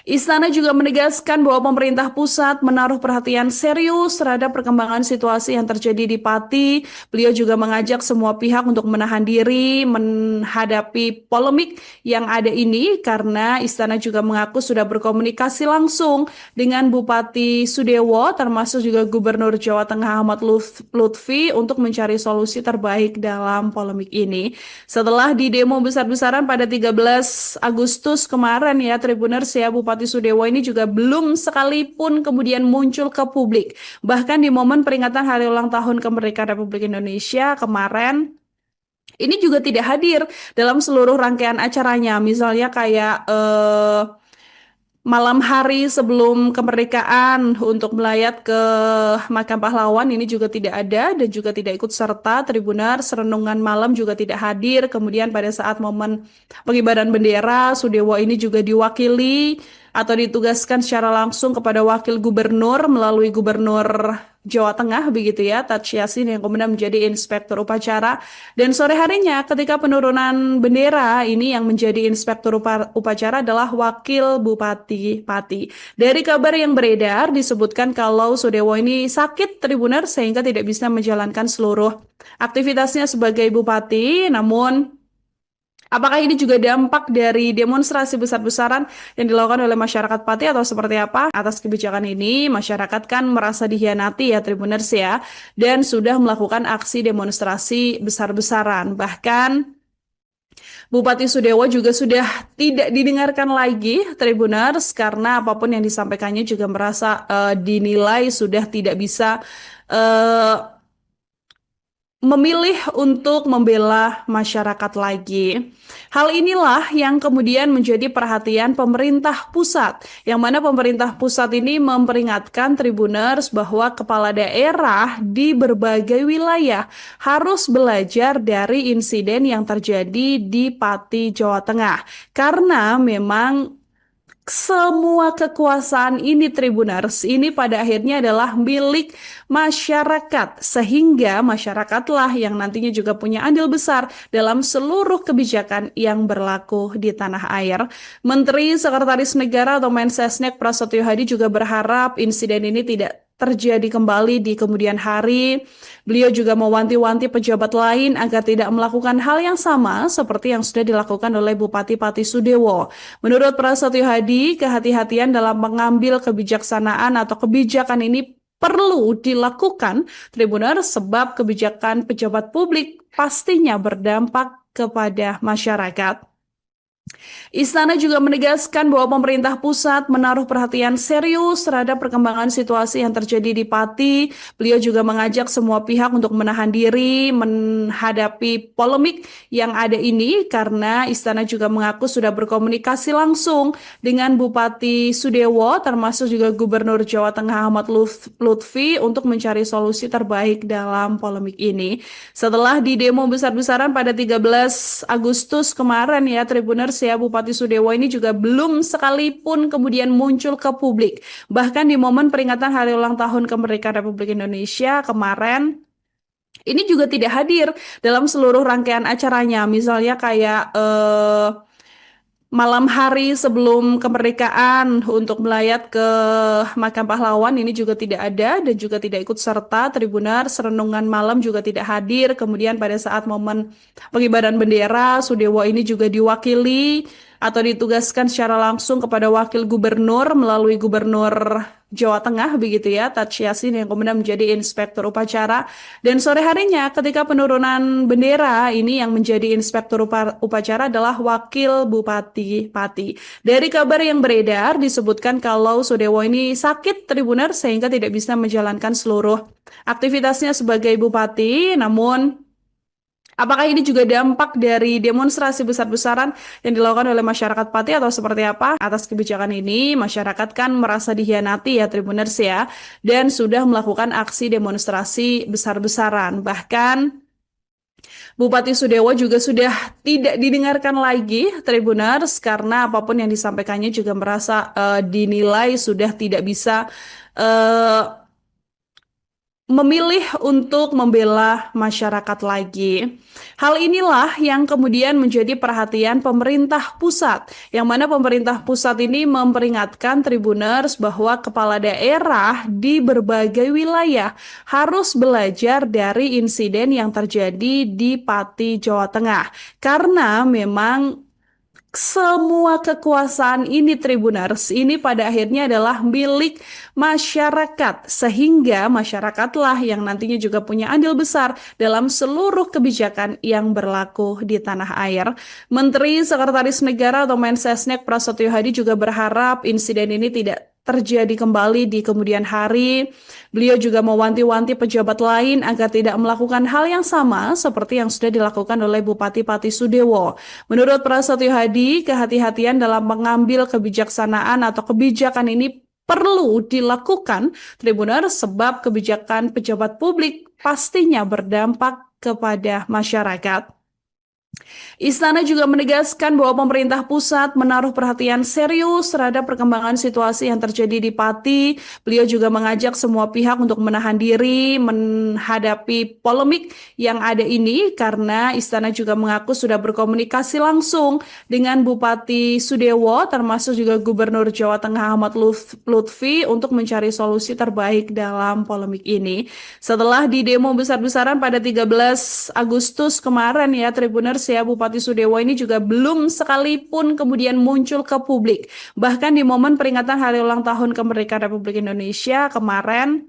A: Istana juga menegaskan bahwa pemerintah pusat menaruh perhatian serius terhadap perkembangan situasi yang terjadi di Pati. Beliau juga mengajak semua pihak untuk menahan diri menghadapi polemik yang ada ini karena Istana juga mengaku sudah berkomunikasi langsung dengan Bupati Sudewo termasuk juga Gubernur Jawa Tengah Ahmad Lutfi untuk mencari solusi terbaik dalam polemik ini. Setelah di demo besar-besaran pada 13 Agustus kemarin ya Tribuners ya, Bupati Sudewo ini juga belum sekalipun kemudian muncul ke publik. Bahkan di momen peringatan Hari Ulang Tahun Kemerdekaan Republik Indonesia kemarin, ini juga tidak hadir dalam seluruh rangkaian acaranya. Misalnya kayak Malam hari sebelum kemerdekaan untuk melayat ke makam pahlawan ini juga tidak ada dan juga tidak ikut serta. Tribuners renungan malam juga tidak hadir. Kemudian pada saat momen pengibaran bendera, Sudewo ini juga diwakili atau ditugaskan secara langsung kepada wakil gubernur melalui gubernur Jawa Tengah begitu ya, Taj Yassin yang kemudian menjadi inspektur upacara. Dan sore harinya ketika penurunan bendera ini yang menjadi inspektur upacara adalah wakil Bupati Pati. Dari kabar yang beredar disebutkan kalau Sudewo ini sakit Tribuner sehingga tidak bisa menjalankan seluruh aktivitasnya sebagai bupati. Namun apakah ini juga dampak dari demonstrasi besar-besaran yang dilakukan oleh masyarakat Pati atau seperti apa? Atas kebijakan ini, masyarakat kan merasa dihianati ya Tribuners ya, dan sudah melakukan aksi demonstrasi besar-besaran. Bahkan Bupati Sudewo juga sudah tidak didengarkan lagi Tribuners karena apapun yang disampaikannya juga merasa dinilai sudah tidak bisa eh, memilih untuk membela masyarakat lagi. Hal inilah yang kemudian menjadi perhatian pemerintah pusat, yang mana pemerintah pusat ini memperingatkan Tribuners bahwa kepala daerah di berbagai wilayah harus belajar dari insiden yang terjadi di Pati, Jawa Tengah. Karena memang semua kekuasaan ini Tribuners ini pada akhirnya adalah milik masyarakat sehingga masyarakatlah yang nantinya juga punya andil besar dalam seluruh kebijakan yang berlaku di tanah air. Menteri Sekretaris Negara atau Mensesnek Prasetyo Hadi juga berharap insiden ini tidak terjadi kembali di kemudian hari. Beliau juga mewanti-wanti pejabat lain agar tidak melakukan hal yang sama seperti yang sudah dilakukan oleh Bupati Pati Sudewo. Menurut Prasetyo Hadi, kehati-hatian dalam mengambil kebijaksanaan atau kebijakan ini perlu dilakukan Tribuner sebab kebijakan pejabat publik pastinya berdampak kepada masyarakat. Istana juga menegaskan bahwa pemerintah pusat menaruh perhatian serius terhadap perkembangan situasi yang terjadi di Pati. Beliau juga mengajak semua pihak untuk menahan diri menghadapi polemik yang ada ini karena Istana juga mengaku sudah berkomunikasi langsung dengan Bupati Sudewo termasuk juga Gubernur Jawa Tengah Ahmad Lutfi untuk mencari solusi terbaik dalam polemik ini. Setelah di demo besar-besaran pada 13 Agustus kemarin ya Tribuners ya, Bupati Sudewo ini juga belum sekalipun kemudian muncul ke publik. Bahkan di momen peringatan Hari Ulang Tahun Kemerdekaan Republik Indonesia kemarin, ini juga tidak hadir dalam seluruh rangkaian acaranya. Misalnya kayak malam hari sebelum kemerdekaan untuk melayat ke makam pahlawan ini juga tidak ada dan juga tidak ikut serta. Tribuners renungan malam juga tidak hadir. Kemudian pada saat momen pengibaran bendera, Sudewo ini juga diwakili atau ditugaskan secara langsung kepada wakil gubernur melalui gubernur Jawa Tengah begitu ya, Taj Yassin yang kemudian menjadi inspektur upacara. Dan sore harinya ketika penurunan bendera ini yang menjadi inspektur upacara adalah wakil Bupati Pati. Dari kabar yang beredar disebutkan kalau Sudewo ini sakit Tribuner sehingga tidak bisa menjalankan seluruh aktivitasnya sebagai bupati. Namun apakah ini juga dampak dari demonstrasi besar-besaran yang dilakukan oleh masyarakat Pati atau seperti apa? Atas kebijakan ini, masyarakat kan merasa dihianati ya Tribuners ya, dan sudah melakukan aksi demonstrasi besar-besaran. Bahkan Bupati Sudewo juga sudah tidak didengarkan lagi Tribuners karena apapun yang disampaikannya juga merasa dinilai sudah tidak bisa eh, memilih untuk membela masyarakat lagi. Hal inilah yang kemudian menjadi perhatian pemerintah pusat, yang mana pemerintah pusat ini memperingatkan Tribuners bahwa kepala daerah di berbagai wilayah harus belajar dari insiden yang terjadi di Pati, Jawa Tengah. Karena memang semua kekuasaan ini Tribuners ini pada akhirnya adalah milik masyarakat sehingga masyarakatlah yang nantinya juga punya andil besar dalam seluruh kebijakan yang berlaku di tanah air. Menteri Sekretaris Negara atau Mensesnek Prasetyo Hadi juga berharap insiden ini tidak terjadi kembali di kemudian hari. Beliau juga mewanti-wanti pejabat lain agar tidak melakukan hal yang sama seperti yang sudah dilakukan oleh Bupati Pati Sudewo. Menurut Prasetyo Hadi, kehati-hatian dalam mengambil kebijaksanaan atau kebijakan ini perlu dilakukan Tribuners sebab kebijakan pejabat publik pastinya berdampak kepada masyarakat. Istana juga menegaskan bahwa pemerintah pusat menaruh perhatian serius terhadap perkembangan situasi yang terjadi di Pati. Beliau juga mengajak semua pihak untuk menahan diri menghadapi polemik yang ada ini karena Istana juga mengaku sudah berkomunikasi langsung dengan Bupati Sudewo termasuk juga Gubernur Jawa Tengah Ahmad Lutfi untuk mencari solusi terbaik dalam polemik ini. Setelah di demo besar-besaran pada 13 Agustus kemarin ya Tribuners ya, Bupati Sudewo ini juga belum sekalipun kemudian muncul ke publik. Bahkan di momen peringatan hari ulang tahun kemerdekaan Republik Indonesia kemarin,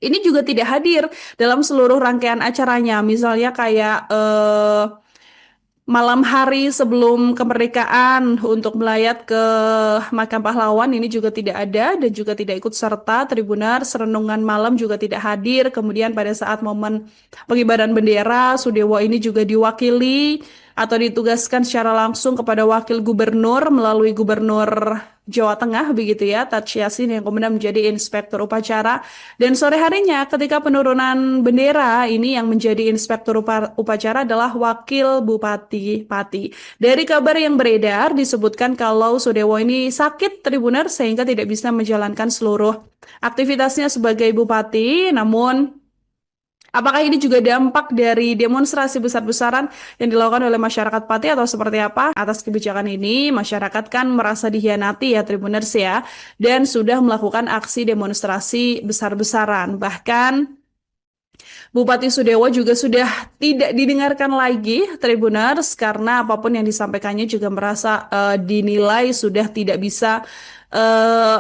A: ini juga tidak hadir dalam seluruh rangkaian acaranya. Misalnya kayak malam hari sebelum kemerdekaan untuk melayat ke makam pahlawan ini juga tidak ada dan juga tidak ikut serta. Tribuners renungan malam juga tidak hadir. Kemudian pada saat momen pengibaran bendera, Sudewo ini juga diwakili atau ditugaskan secara langsung kepada wakil gubernur melalui Gubernur Jawa Tengah begitu ya, Taj Yassin yang kemudian menjadi inspektur upacara. Dan sore harinya ketika penurunan bendera ini yang menjadi inspektur upacara adalah wakil Bupati Pati. Dari kabar yang beredar disebutkan kalau Sudewo ini sakit Tribuners sehingga tidak bisa menjalankan seluruh aktivitasnya sebagai bupati. Namun apakah ini juga dampak dari demonstrasi besar-besaran yang dilakukan oleh masyarakat Pati atau seperti apa? Atas kebijakan ini, masyarakat kan merasa dihianati ya Tribuners ya, dan sudah melakukan aksi demonstrasi besar-besaran. Bahkan Bupati Sudewo juga sudah tidak didengarkan lagi Tribuners karena apapun yang disampaikannya juga merasa dinilai sudah tidak bisa eh,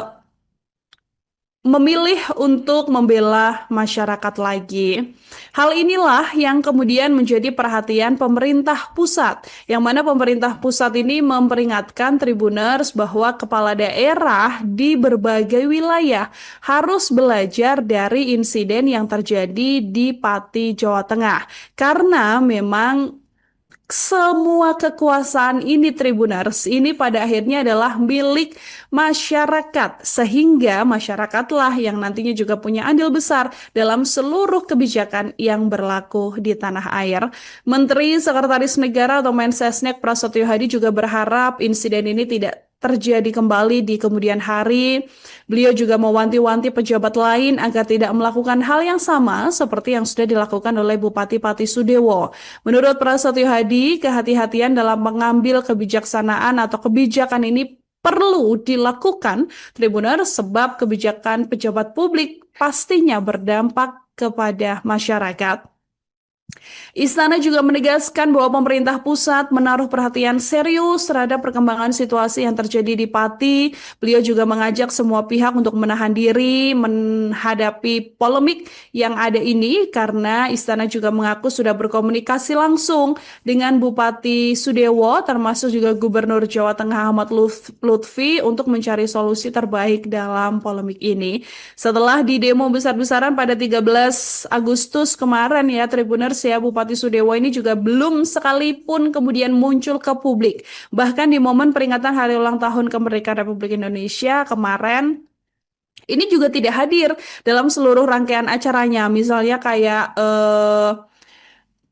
A: memilih untuk membela masyarakat lagi. Hal inilah yang kemudian menjadi perhatian pemerintah pusat, yang mana pemerintah pusat ini memperingatkan Tribuners bahwa kepala daerah di berbagai wilayah harus belajar dari insiden yang terjadi di Pati, Jawa Tengah. Karena memang semua kekuasaan ini Tribuners ini pada akhirnya adalah milik masyarakat sehingga masyarakatlah yang nantinya juga punya andil besar dalam seluruh kebijakan yang berlaku di tanah air. Menteri Sekretaris Negara atau Mensesnek Prasetyo Hadi juga berharap insiden ini tidak terjadi kembali di kemudian hari. Beliau juga mewanti-wanti pejabat lain agar tidak melakukan hal yang sama seperti yang sudah dilakukan oleh Bupati Pati Sudewo. Menurut Prasetyo Hadi, kehati-hatian dalam mengambil kebijaksanaan atau kebijakan ini perlu dilakukan Tribuners sebab kebijakan pejabat publik pastinya berdampak kepada masyarakat. Istana juga menegaskan bahwa pemerintah pusat menaruh perhatian serius terhadap perkembangan situasi yang terjadi di Pati. Beliau juga mengajak semua pihak untuk menahan diri menghadapi polemik yang ada ini karena Istana juga mengaku sudah berkomunikasi langsung dengan Bupati Sudewo termasuk juga Gubernur Jawa Tengah Ahmad Lutfi untuk mencari solusi terbaik dalam polemik ini. Setelah di demo besar-besaran pada 13 Agustus kemarin ya Tribuners ya, Bupati Sudewo ini juga belum sekalipun kemudian muncul ke publik. Bahkan di momen peringatan hari ulang tahun kemerdekaan Republik Indonesia kemarin, ini juga tidak hadir dalam seluruh rangkaian acaranya. Misalnya kayak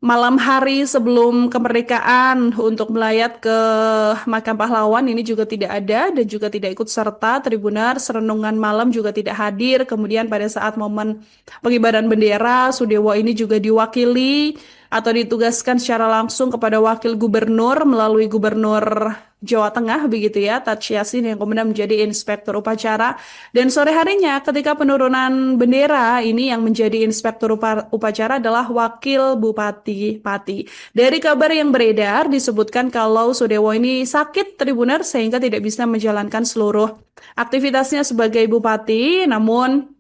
A: malam hari sebelum kemerdekaan untuk melayat ke makam pahlawan ini juga tidak ada dan juga tidak ikut serta. Tribuners renungan malam juga tidak hadir. Kemudian pada saat momen pengibaran bendera, Sudewo ini juga diwakili atau ditugaskan secara langsung kepada wakil gubernur melalui Gubernur Jawa Tengah begitu ya, Taj Yassin yang kemudian menjadi inspektur upacara. Dan sore harinya ketika penurunan bendera ini yang menjadi inspektur upacara adalah wakil Bupati Pati. Dari kabar yang beredar disebutkan kalau Sudewo ini sakit Tribuners sehingga tidak bisa menjalankan seluruh aktivitasnya sebagai bupati. Namun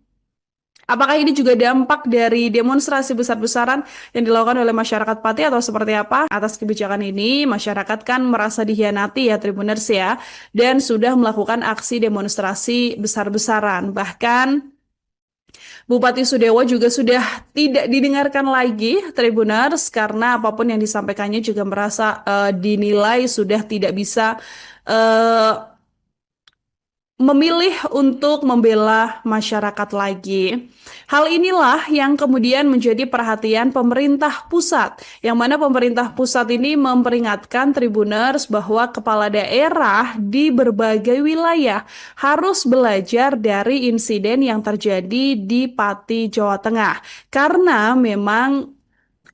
A: Apakah ini juga dampak dari demonstrasi besar-besaran yang dilakukan oleh masyarakat Pati atau seperti apa? Atas kebijakan ini, masyarakat kan merasa dikhianati ya Tribuners ya, dan sudah melakukan aksi demonstrasi besar-besaran. Bahkan Bupati Sudewo juga sudah tidak didengarkan lagi Tribuners karena apapun yang disampaikannya juga merasa dinilai sudah tidak bisa eh, memilih untuk membela masyarakat lagi. Hal inilah yang kemudian menjadi perhatian pemerintah pusat, yang mana pemerintah pusat ini memperingatkan Tribuners bahwa kepala daerah di berbagai wilayah harus belajar dari insiden yang terjadi di Pati, Jawa Tengah. Karena memang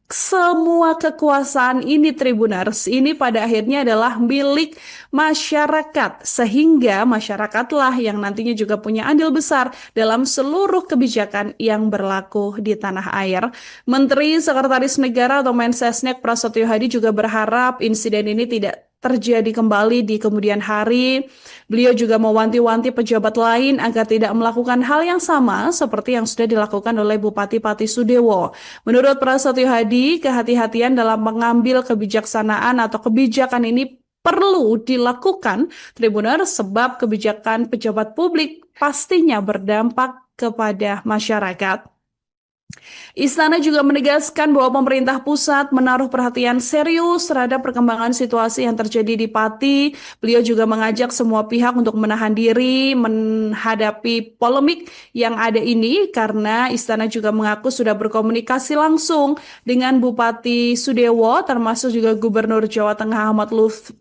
A: semua kekuasaan ini Tribuners ini pada akhirnya adalah milik masyarakat sehingga masyarakatlah yang nantinya juga punya andil besar dalam seluruh kebijakan yang berlaku di tanah air. Menteri Sekretaris Negara atau Mensesnek Prasetyo Hadi juga berharap insiden ini tidak terjadi kembali di kemudian hari. Beliau juga mewanti-wanti pejabat lain agar tidak melakukan hal yang sama seperti yang sudah dilakukan oleh Bupati Pati Sudewo. Menurut Prasetyo Hadi, kehati-hatian dalam mengambil kebijaksanaan atau kebijakan ini perlu dilakukan Tribuner sebab kebijakan pejabat publik pastinya berdampak kepada masyarakat. Istana juga menegaskan bahwa pemerintah pusat menaruh perhatian serius terhadap perkembangan situasi yang terjadi di Pati. Beliau juga mengajak semua pihak untuk menahan diri menghadapi polemik yang ada ini karena Istana juga mengaku sudah berkomunikasi langsung dengan Bupati Sudewo termasuk juga Gubernur Jawa Tengah Ahmad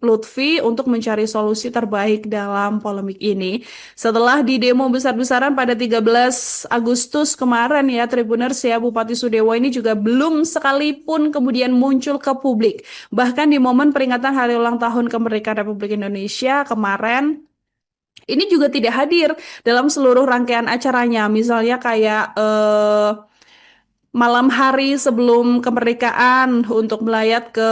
A: Lutfi untuk mencari solusi terbaik dalam polemik ini. Setelah di demo besar-besaran pada 13 Agustus kemarin ya Tribuners ya, Bupati Sudewo ini juga belum sekalipun kemudian muncul ke publik. Bahkan di momen peringatan Hari Ulang Tahun Kemerdekaan Republik Indonesia kemarin, ini juga tidak hadir dalam seluruh rangkaian acaranya. Misalnya kayak malam hari sebelum kemerdekaan untuk melayat ke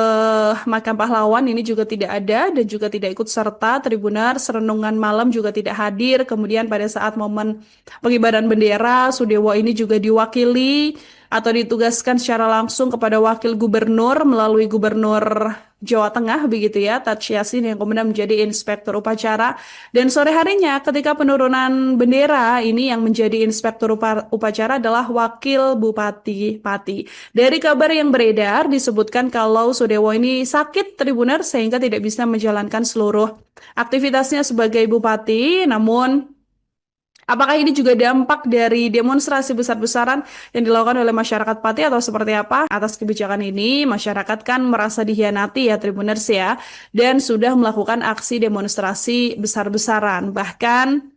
A: makam pahlawan ini juga tidak ada dan juga tidak ikut serta. Tribuners renungan malam juga tidak hadir. Kemudian pada saat momen pengibaran bendera, Sudewo ini juga diwakili atau ditugaskan secara langsung kepada wakil gubernur melalui gubernur Jawa Tengah begitu ya, Taj Yassin yang kemudian menjadi inspektur upacara. Dan sore harinya ketika penurunan bendera ini yang menjadi inspektur upacara adalah wakil Bupati Pati. Dari kabar yang beredar disebutkan kalau Sudewo ini sakit Tribuner sehingga tidak bisa menjalankan seluruh aktivitasnya sebagai bupati. Namun apakah ini juga dampak dari demonstrasi besar-besaran yang dilakukan oleh masyarakat Pati atau seperti apa? Atas kebijakan ini, masyarakat kan merasa dikhianati ya Tribuners ya, dan sudah melakukan aksi demonstrasi besar-besaran. Bahkan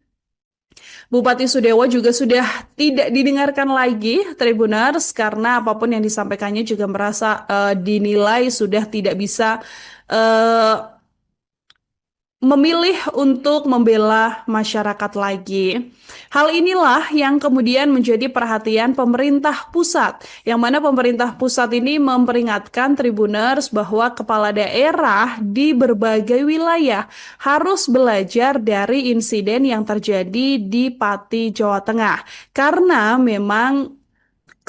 A: Bupati Sudewo juga sudah tidak didengarkan lagi Tribuners karena apapun yang disampaikannya juga merasa dinilai sudah tidak bisa eh, memilih untuk membela masyarakat lagi. Hal inilah yang kemudian menjadi perhatian pemerintah pusat, yang mana pemerintah pusat ini memperingatkan Tribuners bahwa kepala daerah di berbagai wilayah harus belajar dari insiden yang terjadi di Pati, Jawa Tengah. Karena memang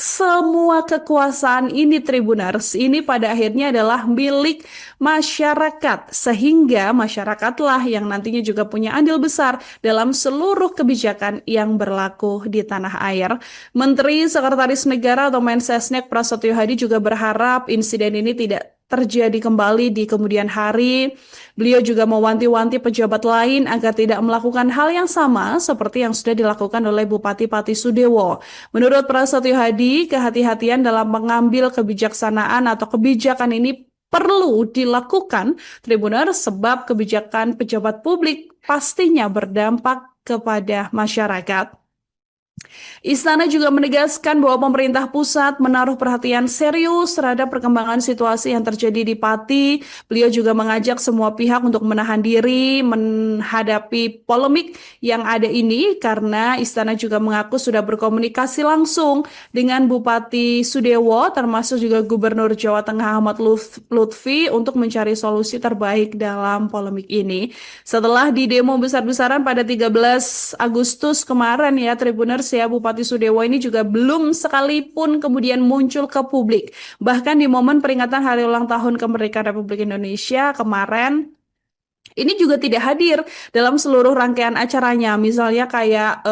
A: semua kekuasaan ini Tribuners ini pada akhirnya adalah milik masyarakat sehingga masyarakatlah yang nantinya juga punya andil besar dalam seluruh kebijakan yang berlaku di tanah air. Menteri Sekretaris Negara atau Mensesnek Prasetyo Hadi juga berharap insiden ini tidak terjadi kembali di kemudian hari. Beliau juga mewanti-wanti pejabat lain agar tidak melakukan hal yang sama seperti yang sudah dilakukan oleh Bupati Pati Sudewo. Menurut Prasetyo Hadi, kehati-hatian dalam mengambil kebijaksanaan atau kebijakan ini perlu dilakukan Tribuners sebab kebijakan pejabat publik pastinya berdampak kepada masyarakat. Istana juga menegaskan bahwa pemerintah pusat menaruh perhatian serius terhadap perkembangan situasi yang terjadi di Pati. Beliau juga mengajak semua pihak untuk menahan diri menghadapi polemik yang ada ini karena Istana juga mengaku sudah berkomunikasi langsung dengan Bupati Sudewo termasuk juga Gubernur Jawa Tengah Ahmad Lutfi untuk mencari solusi terbaik dalam polemik ini. Setelah di demo besar-besaran pada 13 Agustus kemarin ya Tribuners Tribuners ya, Bupati Sudewo ini juga belum sekalipun kemudian muncul ke publik. Bahkan di momen peringatan Hari Ulang Tahun Kemerdekaan Republik Indonesia kemarin, ini juga tidak hadir dalam seluruh rangkaian acaranya. Misalnya kayak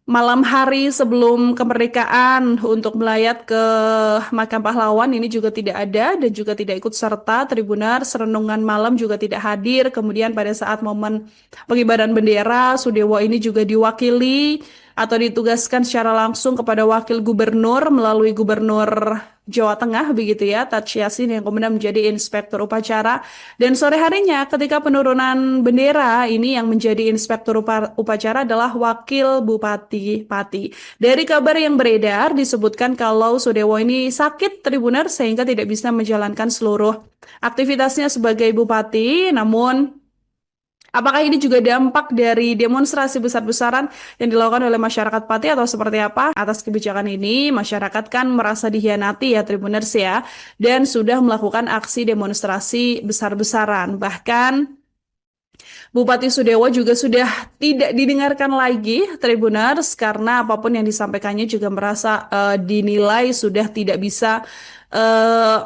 A: malam hari sebelum kemerdekaan untuk melayat ke makam pahlawan ini juga tidak ada dan juga tidak ikut serta. Tribuners renungan malam juga tidak hadir. Kemudian pada saat momen pengibaran bendera, Sudewo ini juga diwakili atau ditugaskan secara langsung kepada wakil gubernur melalui gubernur Jawa Tengah begitu ya, Taj Yassin yang kemudian menjadi inspektur upacara. Dan sore harinya ketika penurunan bendera ini yang menjadi inspektur upacara adalah wakil Bupati Pati. Dari kabar yang beredar disebutkan kalau Sudewo ini sakit Tribuners sehingga tidak bisa menjalankan seluruh aktivitasnya sebagai bupati. Namun apakah ini juga dampak dari demonstrasi besar-besaran yang dilakukan oleh masyarakat Pati atau seperti apa? Atas kebijakan ini, masyarakat kan merasa dihianati ya Tribuners ya, dan sudah melakukan aksi demonstrasi besar-besaran. Bahkan Bupati Sudewo juga sudah tidak didengarkan lagi Tribuners karena apapun yang disampaikannya juga merasa dinilai sudah tidak bisa eh,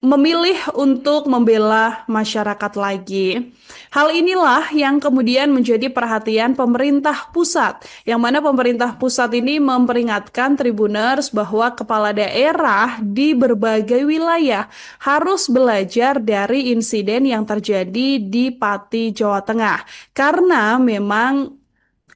A: memilih untuk membela masyarakat lagi. Hal inilah yang kemudian menjadi perhatian pemerintah pusat, yang mana pemerintah pusat ini memperingatkan Tribuners bahwa kepala daerah di berbagai wilayah harus belajar dari insiden yang terjadi di Pati, Jawa Tengah. Karena memang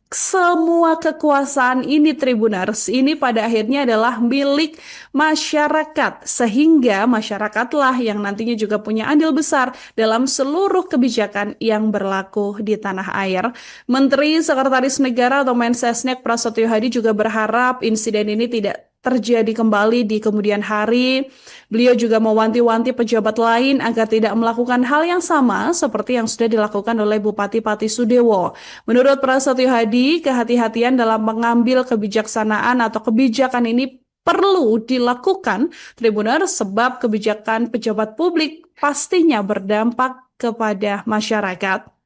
A: semua kekuasaan ini Tribuners ini pada akhirnya adalah milik masyarakat, sehingga masyarakatlah yang nantinya juga punya andil besar dalam seluruh kebijakan yang berlaku di tanah air. Menteri Sekretaris Negara atau Mensesnek Prasetyo Hadi juga berharap insiden ini tidak terjadi kembali di kemudian hari. Beliau juga mewanti-wanti pejabat lain agar tidak melakukan hal yang sama seperti yang sudah dilakukan oleh Bupati Pati Sudewo. Menurut Prasetyo Hadi, kehati-hatian dalam mengambil kebijaksanaan atau kebijakan ini perlu dilakukan Tribuners sebab kebijakan pejabat publik pastinya berdampak kepada masyarakat.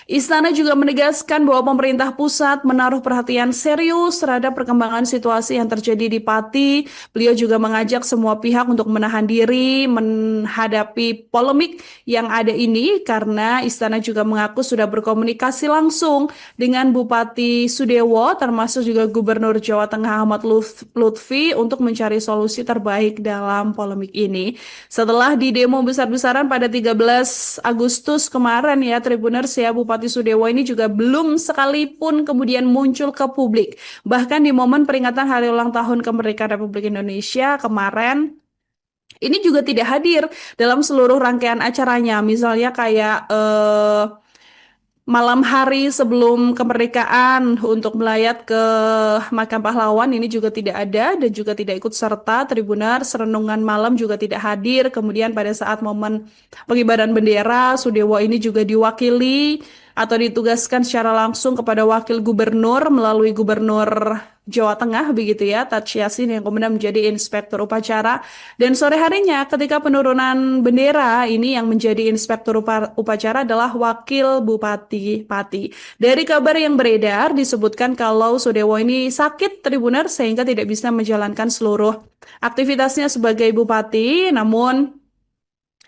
A: Istana juga menegaskan bahwa pemerintah pusat menaruh perhatian serius terhadap perkembangan situasi yang terjadi di Pati. Beliau juga mengajak semua pihak untuk menahan diri menghadapi polemik yang ada ini karena Istana juga mengaku sudah berkomunikasi langsung dengan Bupati Sudewo termasuk juga Gubernur Jawa Tengah Ahmad Lutfi untuk mencari solusi terbaik dalam polemik ini. Setelah di demo besar-besaran pada 13 Agustus kemarin ya Tribuners ya, Bupati Sudewo ini juga belum sekalipun kemudian muncul ke publik. Bahkan di momen peringatan Hari Ulang Tahun Kemerdekaan Republik Indonesia kemarin, ini juga tidak hadir dalam seluruh rangkaian acaranya. Misalnya kayak malam hari sebelum kemerdekaan untuk melayat ke makam pahlawan ini juga tidak ada dan juga tidak ikut serta. Tribuners renungan malam juga tidak hadir. Kemudian pada saat momen pengibaran bendera, Sudewo ini juga diwakili atau ditugaskan secara langsung kepada wakil gubernur melalui gubernur Jawa Tengah begitu ya, Taj Yassin yang kemudian menjadi inspektur upacara. Dan sore harinya ketika penurunan bendera ini yang menjadi inspektur upacara adalah wakil Bupati Pati. Dari kabar yang beredar disebutkan kalau Sudewo ini sakit Tribuners sehingga tidak bisa menjalankan seluruh aktivitasnya sebagai bupati. Namun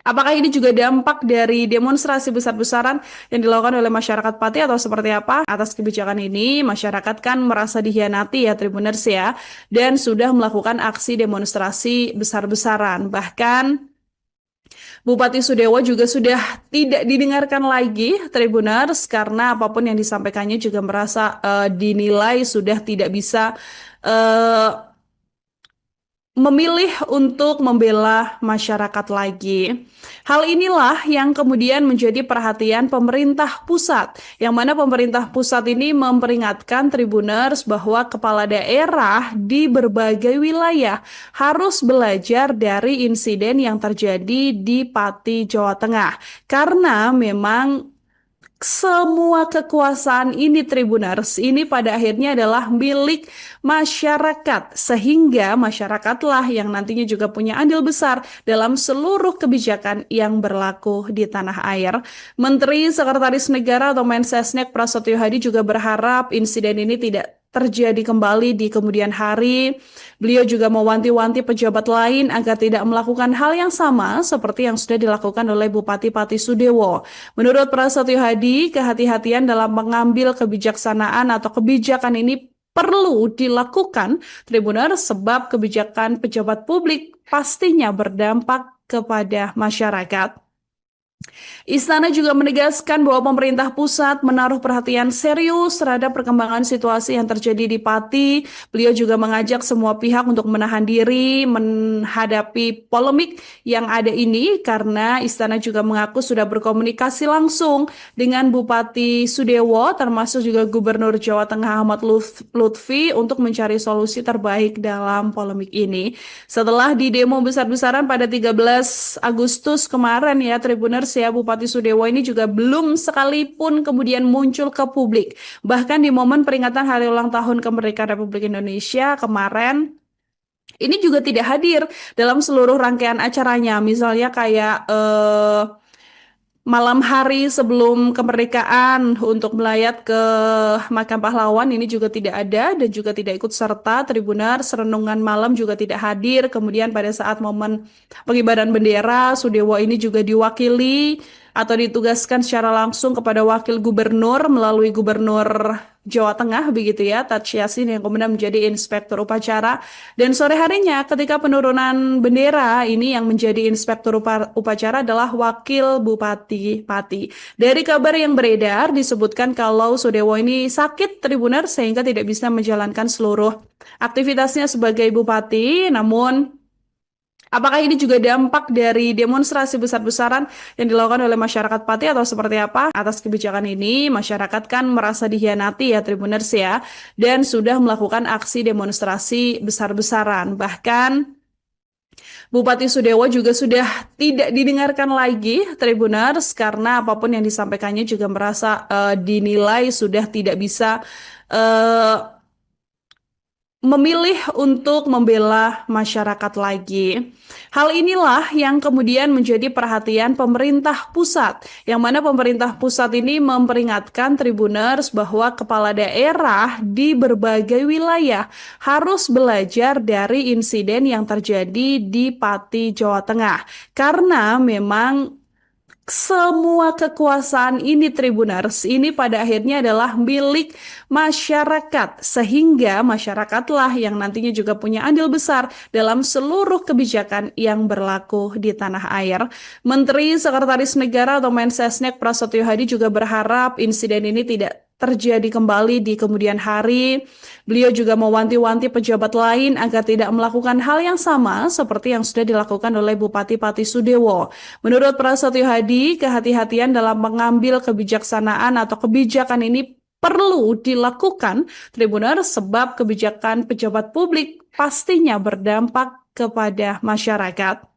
A: apakah ini juga dampak dari demonstrasi besar-besaran yang dilakukan oleh masyarakat Pati atau seperti apa? Atas kebijakan ini, masyarakat kan merasa dihianati ya Tribuners ya, dan sudah melakukan aksi demonstrasi besar-besaran. Bahkan Bupati Sudewo juga sudah tidak didengarkan lagi Tribuners karena apapun yang disampaikannya juga merasa dinilai sudah tidak bisa eh, memilih untuk membela masyarakat lagi. Hal inilah yang kemudian menjadi perhatian pemerintah pusat, yang mana pemerintah pusat ini memperingatkan Tribuners bahwa kepala daerah di berbagai wilayah harus belajar dari insiden yang terjadi di Pati, Jawa Tengah. Karena memang semua kekuasaan ini Tribuners ini pada akhirnya adalah milik masyarakat, sehingga masyarakatlah yang nantinya juga punya andil besar dalam seluruh kebijakan yang berlaku di tanah air. Menteri Sekretaris Negara atau Mensesnek Prasetyo Hadi juga berharap insiden ini tidak terjadi kembali di kemudian hari. Beliau juga mewanti-wanti pejabat lain agar tidak melakukan hal yang sama seperti yang sudah dilakukan oleh Bupati Pati Sudewo. Menurut Prasetyo Hadi, kehati-hatian dalam mengambil kebijaksanaan atau kebijakan ini perlu dilakukan, Tribuner, sebab kebijakan pejabat publik pastinya berdampak kepada masyarakat. Istana juga menegaskan bahwa pemerintah pusat menaruh perhatian serius terhadap perkembangan situasi yang terjadi di Pati. Beliau juga mengajak semua pihak untuk menahan diri menghadapi polemik yang ada ini karena Istana juga mengaku sudah berkomunikasi langsung dengan Bupati Sudewo termasuk juga Gubernur Jawa Tengah Ahmad Lutfi untuk mencari solusi terbaik dalam polemik ini. Setelah di demo besar-besaran pada 13 Agustus kemarin ya Tribuners ya, Bupati Sudewo ini juga belum sekalipun kemudian muncul ke publik. Bahkan di momen peringatan Hari Ulang Tahun Kemerdekaan Republik Indonesia kemarin, ini juga tidak hadir dalam seluruh rangkaian acaranya. Misalnya kayak malam hari sebelum kemerdekaan untuk melayat ke makam pahlawan ini juga tidak ada dan juga tidak ikut serta. Tribuners, renungan malam juga tidak hadir. Kemudian pada saat momen pengibaran bendera, Sudewo ini juga diwakili atau ditugaskan secara langsung kepada wakil gubernur melalui Gubernur Jawa Tengah begitu ya, Taj Yassin yang kemudian menjadi inspektur upacara. Dan sore harinya ketika penurunan bendera ini yang menjadi inspektur upacara adalah wakil Bupati Pati. Dari kabar yang beredar disebutkan kalau Sudewo ini sakit Tribuner sehingga tidak bisa menjalankan seluruh aktivitasnya sebagai bupati. Namun apakah ini juga dampak dari demonstrasi besar-besaran yang dilakukan oleh masyarakat Pati atau seperti apa? Atas kebijakan ini, masyarakat kan merasa dihianati ya Tribuners ya, dan sudah melakukan aksi demonstrasi besar-besaran. Bahkan Bupati Sudewo juga sudah tidak didengarkan lagi Tribuners karena apapun yang disampaikannya juga merasa dinilai sudah tidak bisa eh, memilih untuk membela masyarakat lagi. Hal inilah yang kemudian menjadi perhatian pemerintah pusat, yang mana pemerintah pusat ini memperingatkan Tribuners bahwa kepala daerah di berbagai wilayah harus belajar dari insiden yang terjadi di Pati, Jawa Tengah. Karena memang semua kekuasaan ini Tribuners ini pada akhirnya adalah milik masyarakat, sehingga masyarakatlah yang nantinya juga punya andil besar dalam seluruh kebijakan yang berlaku di tanah air. Menteri Sekretaris Negara atau Mensesnek Prasetyo Hadi juga berharap insiden ini tidak terjadi kembali di kemudian hari. Beliau juga mewanti-wanti pejabat lain agar tidak melakukan hal yang sama seperti yang sudah dilakukan oleh Bupati Pati Sudewo. Menurut Prasetyo Hadi, kehati-hatian dalam mengambil kebijaksanaan atau kebijakan ini perlu dilakukan, Tribuners, sebab kebijakan pejabat publik pastinya berdampak kepada masyarakat.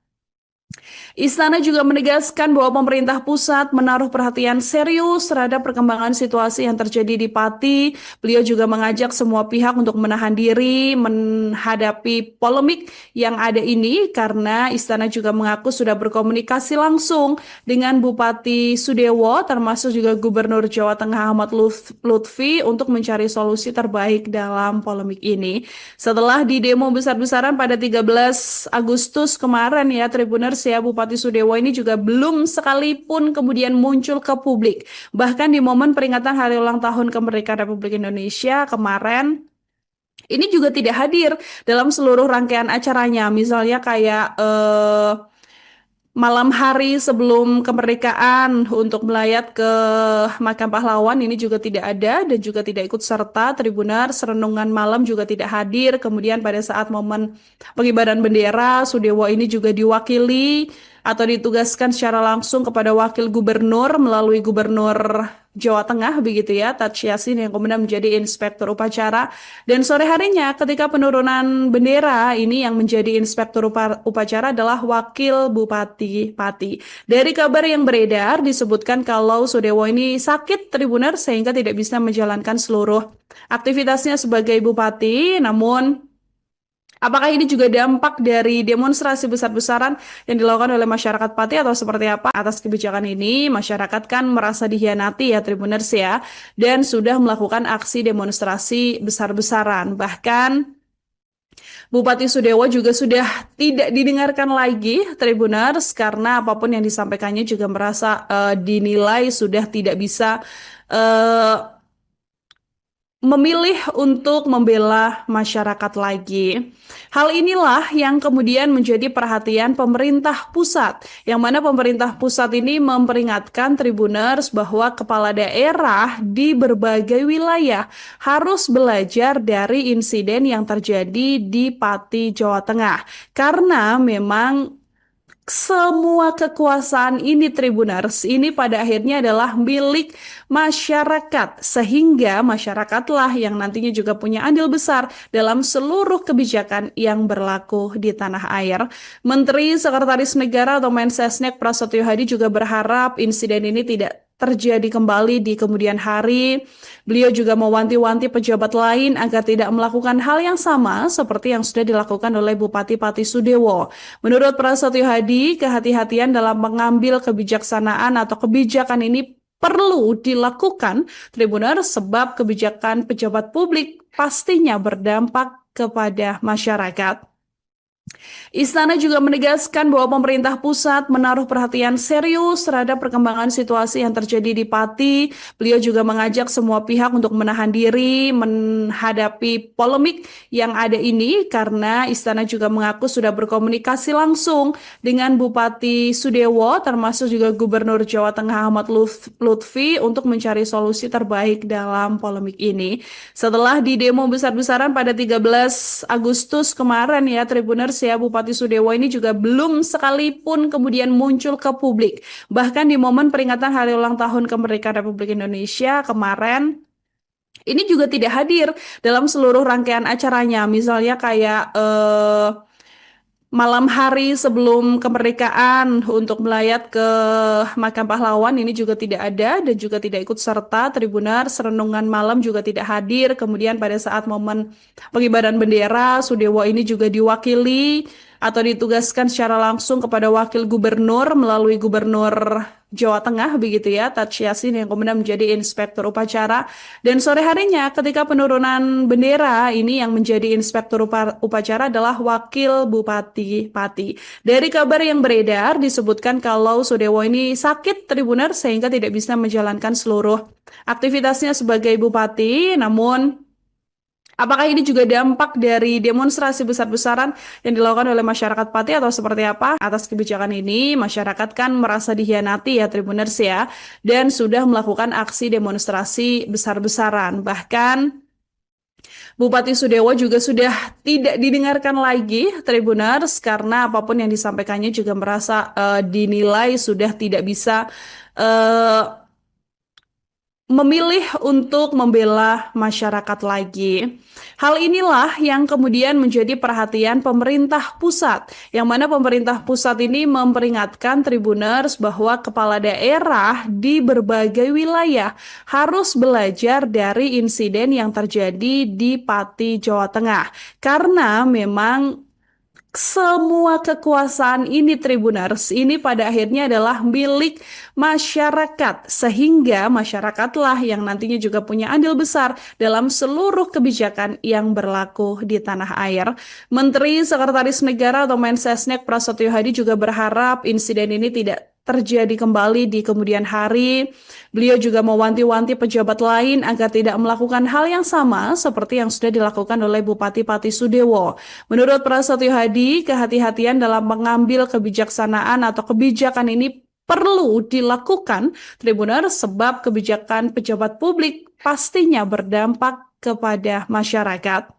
A: Istana juga menegaskan bahwa pemerintah pusat menaruh perhatian serius terhadap perkembangan situasi yang terjadi di Pati. Beliau juga mengajak semua pihak untuk menahan diri menghadapi polemik yang ada ini karena Istana juga mengaku sudah berkomunikasi langsung dengan Bupati Sudewo termasuk juga Gubernur Jawa Tengah Ahmad Lutfi untuk mencari solusi terbaik dalam polemik ini. Setelah di demo besar-besaran pada 13 Agustus kemarin ya Tribuners ya, Bupati Sudewo ini juga belum sekalipun kemudian muncul ke publik. Bahkan di momen peringatan Hari Ulang Tahun Kemerdekaan Republik Indonesia kemarin, ini juga tidak hadir dalam seluruh rangkaian acaranya. Misalnya kayak malam hari sebelum kemerdekaan untuk melayat ke makam pahlawan ini juga tidak ada dan juga tidak ikut serta. Tribuners, renungan malam juga tidak hadir. Kemudian pada saat momen pengibaran bendera, Sudewo ini juga diwakili atau ditugaskan secara langsung kepada wakil gubernur melalui gubernur Jawa Tengah begitu ya, Taj Yassin yang kemudian menjadi inspektur upacara. Dan sore harinya ketika penurunan bendera ini yang menjadi inspektur upacara adalah wakil Bupati Pati. Dari kabar yang beredar disebutkan kalau Sudewo ini sakit Tribuner sehingga tidak bisa menjalankan seluruh aktivitasnya sebagai bupati. Namun apakah ini juga dampak dari demonstrasi besar-besaran yang dilakukan oleh masyarakat Pati atau seperti apa? Atas kebijakan ini, masyarakat kan merasa dihianati ya Tribuners ya, dan sudah melakukan aksi demonstrasi besar-besaran. Bahkan Bupati Sudewo juga sudah tidak didengarkan lagi Tribuners karena apapun yang disampaikannya juga merasa dinilai sudah tidak bisa eh, memilih untuk membela masyarakat lagi. Hal inilah yang kemudian menjadi perhatian pemerintah pusat, yang mana pemerintah pusat ini memperingatkan Tribuners bahwa kepala daerah di berbagai wilayah harus belajar dari insiden yang terjadi di Pati, Jawa Tengah. Karena memang semua kekuasaan ini Tribuners ini pada akhirnya adalah milik masyarakat sehingga masyarakatlah yang nantinya juga punya andil besar dalam seluruh kebijakan yang berlaku di tanah air. Menteri Sekretaris Negara atau Mensesnek Prasetyo Hadi juga berharap insiden ini tidak terjadi kembali di kemudian hari. Beliau juga mewanti-wanti pejabat lain agar tidak melakukan hal yang sama seperti yang sudah dilakukan oleh Bupati Pati Sudewo. Menurut Prasetyo Hadi, kehati-hatian dalam mengambil kebijaksanaan atau kebijakan ini perlu dilakukan Tribuner sebab kebijakan pejabat publik pastinya berdampak kepada masyarakat. Istana juga menegaskan bahwa pemerintah pusat menaruh perhatian serius terhadap perkembangan situasi yang terjadi di Pati. Beliau juga mengajak semua pihak untuk menahan diri menghadapi polemik yang ada ini karena Istana juga mengaku sudah berkomunikasi langsung dengan Bupati Sudewo termasuk juga Gubernur Jawa Tengah Ahmad Lutfi untuk mencari solusi terbaik dalam polemik ini. Setelah di demo besar-besaran pada 13 Agustus kemarin ya Tribuners ya, Bupati Sudewo ini juga belum sekalipun kemudian muncul ke publik. Bahkan di momen peringatan Hari Ulang Tahun Kemerdekaan Republik Indonesia kemarin, ini juga tidak hadir dalam seluruh rangkaian acaranya. Misalnya kayak malam hari sebelum kemerdekaan untuk melayat ke Makam Pahlawan ini juga tidak ada dan juga tidak ikut serta Tribuners. Renungan malam juga tidak hadir. Kemudian pada saat momen pengibaran bendera, Sudewo ini juga diwakili atau ditugaskan secara langsung kepada wakil gubernur melalui gubernur Jawa Tengah begitu ya, Taj Yassin yang kemudian menjadi inspektur upacara. Dan sore harinya ketika penurunan bendera ini yang menjadi inspektur upacara adalah wakil Bupati Pati. Dari kabar yang beredar disebutkan kalau Sudewo ini sakit Tribuner sehingga tidak bisa menjalankan seluruh aktivitasnya sebagai bupati. Namun apakah ini juga dampak dari demonstrasi besar-besaran yang dilakukan oleh masyarakat Pati atau seperti apa? Atas kebijakan ini, masyarakat kan merasa dihianati ya Tribuners ya, dan sudah melakukan aksi demonstrasi besar-besaran. Bahkan Bupati Sudewo juga sudah tidak didengarkan lagi Tribuners karena apapun yang disampaikannya juga merasa dinilai sudah tidak bisa eh, memilih untuk membela masyarakat lagi. Hal inilah yang kemudian menjadi perhatian pemerintah pusat, yang mana pemerintah pusat ini memperingatkan Tribuners bahwa kepala daerah di berbagai wilayah harus belajar dari insiden yang terjadi di Pati, Jawa Tengah. Karena memang semua kekuasaan ini Tribuners ini pada akhirnya adalah milik masyarakat sehingga masyarakatlah yang nantinya juga punya andil besar dalam seluruh kebijakan yang berlaku di tanah air. Menteri Sekretaris Negara atau Mensesnek Prasetyo Hadi juga berharap insiden ini tidak terjadi kembali di kemudian hari. Beliau juga mewanti-wanti pejabat lain agar tidak melakukan hal yang sama seperti yang sudah dilakukan oleh Bupati Pati Sudewo. Menurut Prasetyo Hadi, kehati-hatian dalam mengambil kebijaksanaan atau kebijakan ini perlu dilakukan Tribuners sebab kebijakan pejabat publik pastinya berdampak kepada masyarakat.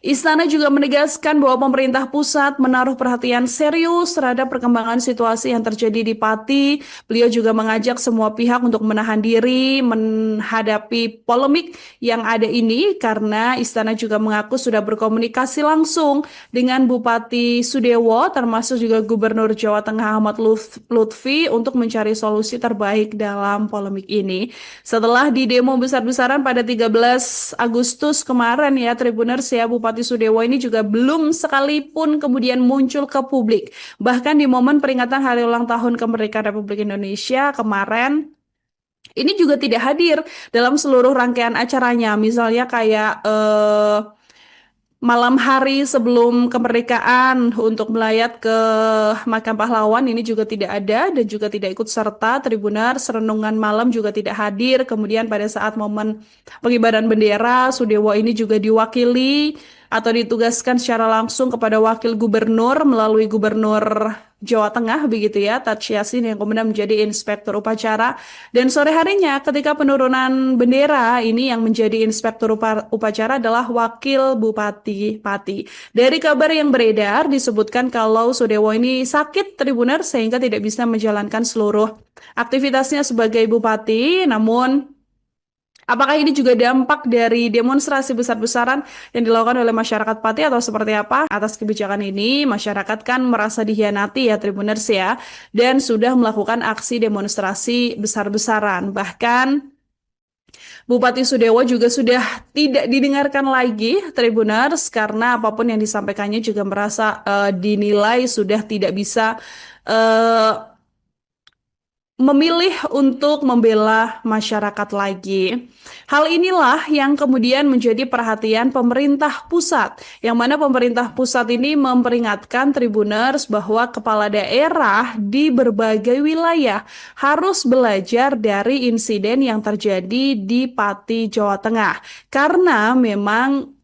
A: Istana juga menegaskan bahwa pemerintah pusat menaruh perhatian serius terhadap perkembangan situasi yang terjadi di Pati. Beliau juga mengajak semua pihak untuk menahan diri menghadapi polemik yang ada ini karena Istana juga mengaku sudah berkomunikasi langsung dengan Bupati Sudewo termasuk juga Gubernur Jawa Tengah Ahmad Lutfi untuk mencari solusi terbaik dalam polemik ini. Setelah di demo besar-besaran pada 13 Agustus kemarin ya, Tribuners ya, Bupati Sudewo ini juga belum sekalipun kemudian muncul ke publik. Bahkan di momen peringatan Hari Ulang Tahun Kemerdekaan Republik Indonesia kemarin, ini juga tidak hadir dalam seluruh rangkaian acaranya. Misalnya kayak malam hari sebelum kemerdekaan untuk melayat ke makam pahlawan ini juga tidak ada dan juga tidak ikut serta. Tribunars renungan malam juga tidak hadir. Kemudian pada saat momen pengibaran bendera, Sudewo ini juga diwakili atau ditugaskan secara langsung kepada wakil gubernur melalui gubernur Jawa Tengah begitu ya, Taj Yassin yang kemudian menjadi inspektur upacara. Dan sore harinya ketika penurunan bendera ini yang menjadi inspektur upacara adalah wakil Bupati Pati. Dari kabar yang beredar disebutkan kalau Sudewo ini sakit Tribuner sehingga tidak bisa menjalankan seluruh aktivitasnya sebagai bupati. Namun apakah ini juga dampak dari demonstrasi besar-besaran yang dilakukan oleh masyarakat Pati atau seperti apa? Atas kebijakan ini, masyarakat kan merasa dihianati ya Tribuners ya, dan sudah melakukan aksi demonstrasi besar-besaran. Bahkan Bupati Sudewo juga sudah tidak didengarkan lagi Tribuners karena apapun yang disampaikannya juga merasa dinilai sudah tidak bisa eh, memilih untuk membela masyarakat lagi. Hal inilah yang kemudian menjadi perhatian pemerintah pusat, yang mana pemerintah pusat ini memperingatkan Tribuners bahwa kepala daerah di berbagai wilayah harus belajar dari insiden yang terjadi di Pati, Jawa Tengah. Karena memang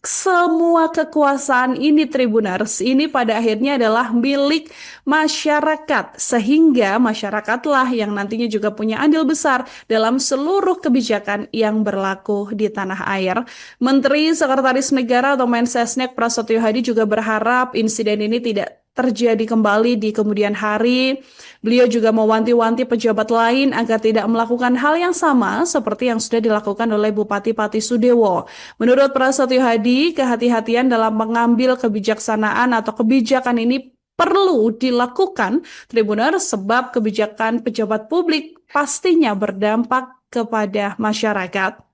A: semua kekuasaan ini Tribuners ini pada akhirnya adalah milik masyarakat sehingga masyarakatlah yang nantinya juga punya andil besar dalam seluruh kebijakan yang berlaku di tanah air. Menteri Sekretaris Negara atau Mensesnek Prasetyo Hadi juga berharap insiden ini tidak terjadi kembali di kemudian hari. Beliau juga mewanti-wanti pejabat lain agar tidak melakukan hal yang sama seperti yang sudah dilakukan oleh Bupati Pati Sudewo. Menurut Prasetyo Hadi, kehati-hatian dalam mengambil kebijaksanaan atau kebijakan ini perlu dilakukan Tribuners sebab kebijakan pejabat publik pastinya berdampak kepada masyarakat.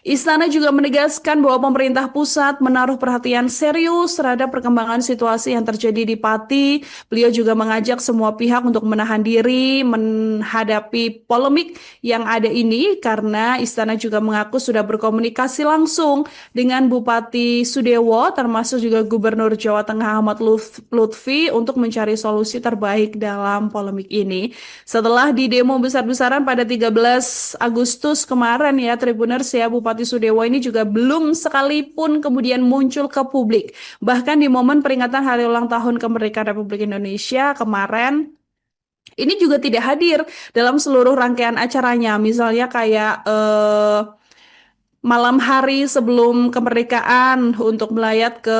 A: Istana juga menegaskan bahwa pemerintah pusat menaruh perhatian serius terhadap perkembangan situasi yang terjadi di Pati. Beliau juga mengajak semua pihak untuk menahan diri menghadapi polemik yang ada ini karena Istana juga mengaku sudah berkomunikasi langsung dengan Bupati Sudewo termasuk juga Gubernur Jawa Tengah Ahmad Lutfi untuk mencari solusi terbaik dalam polemik ini. Setelah di demo besar-besaran pada 13 Agustus kemarin ya Tribuners ya, Bupati Sudewo ini juga belum sekalipun kemudian muncul ke publik. Bahkan di momen peringatan Hari Ulang Tahun Kemerdekaan Republik Indonesia kemarin, ini juga tidak hadir dalam seluruh rangkaian acaranya. Misalnya kayak malam hari sebelum kemerdekaan untuk melayat ke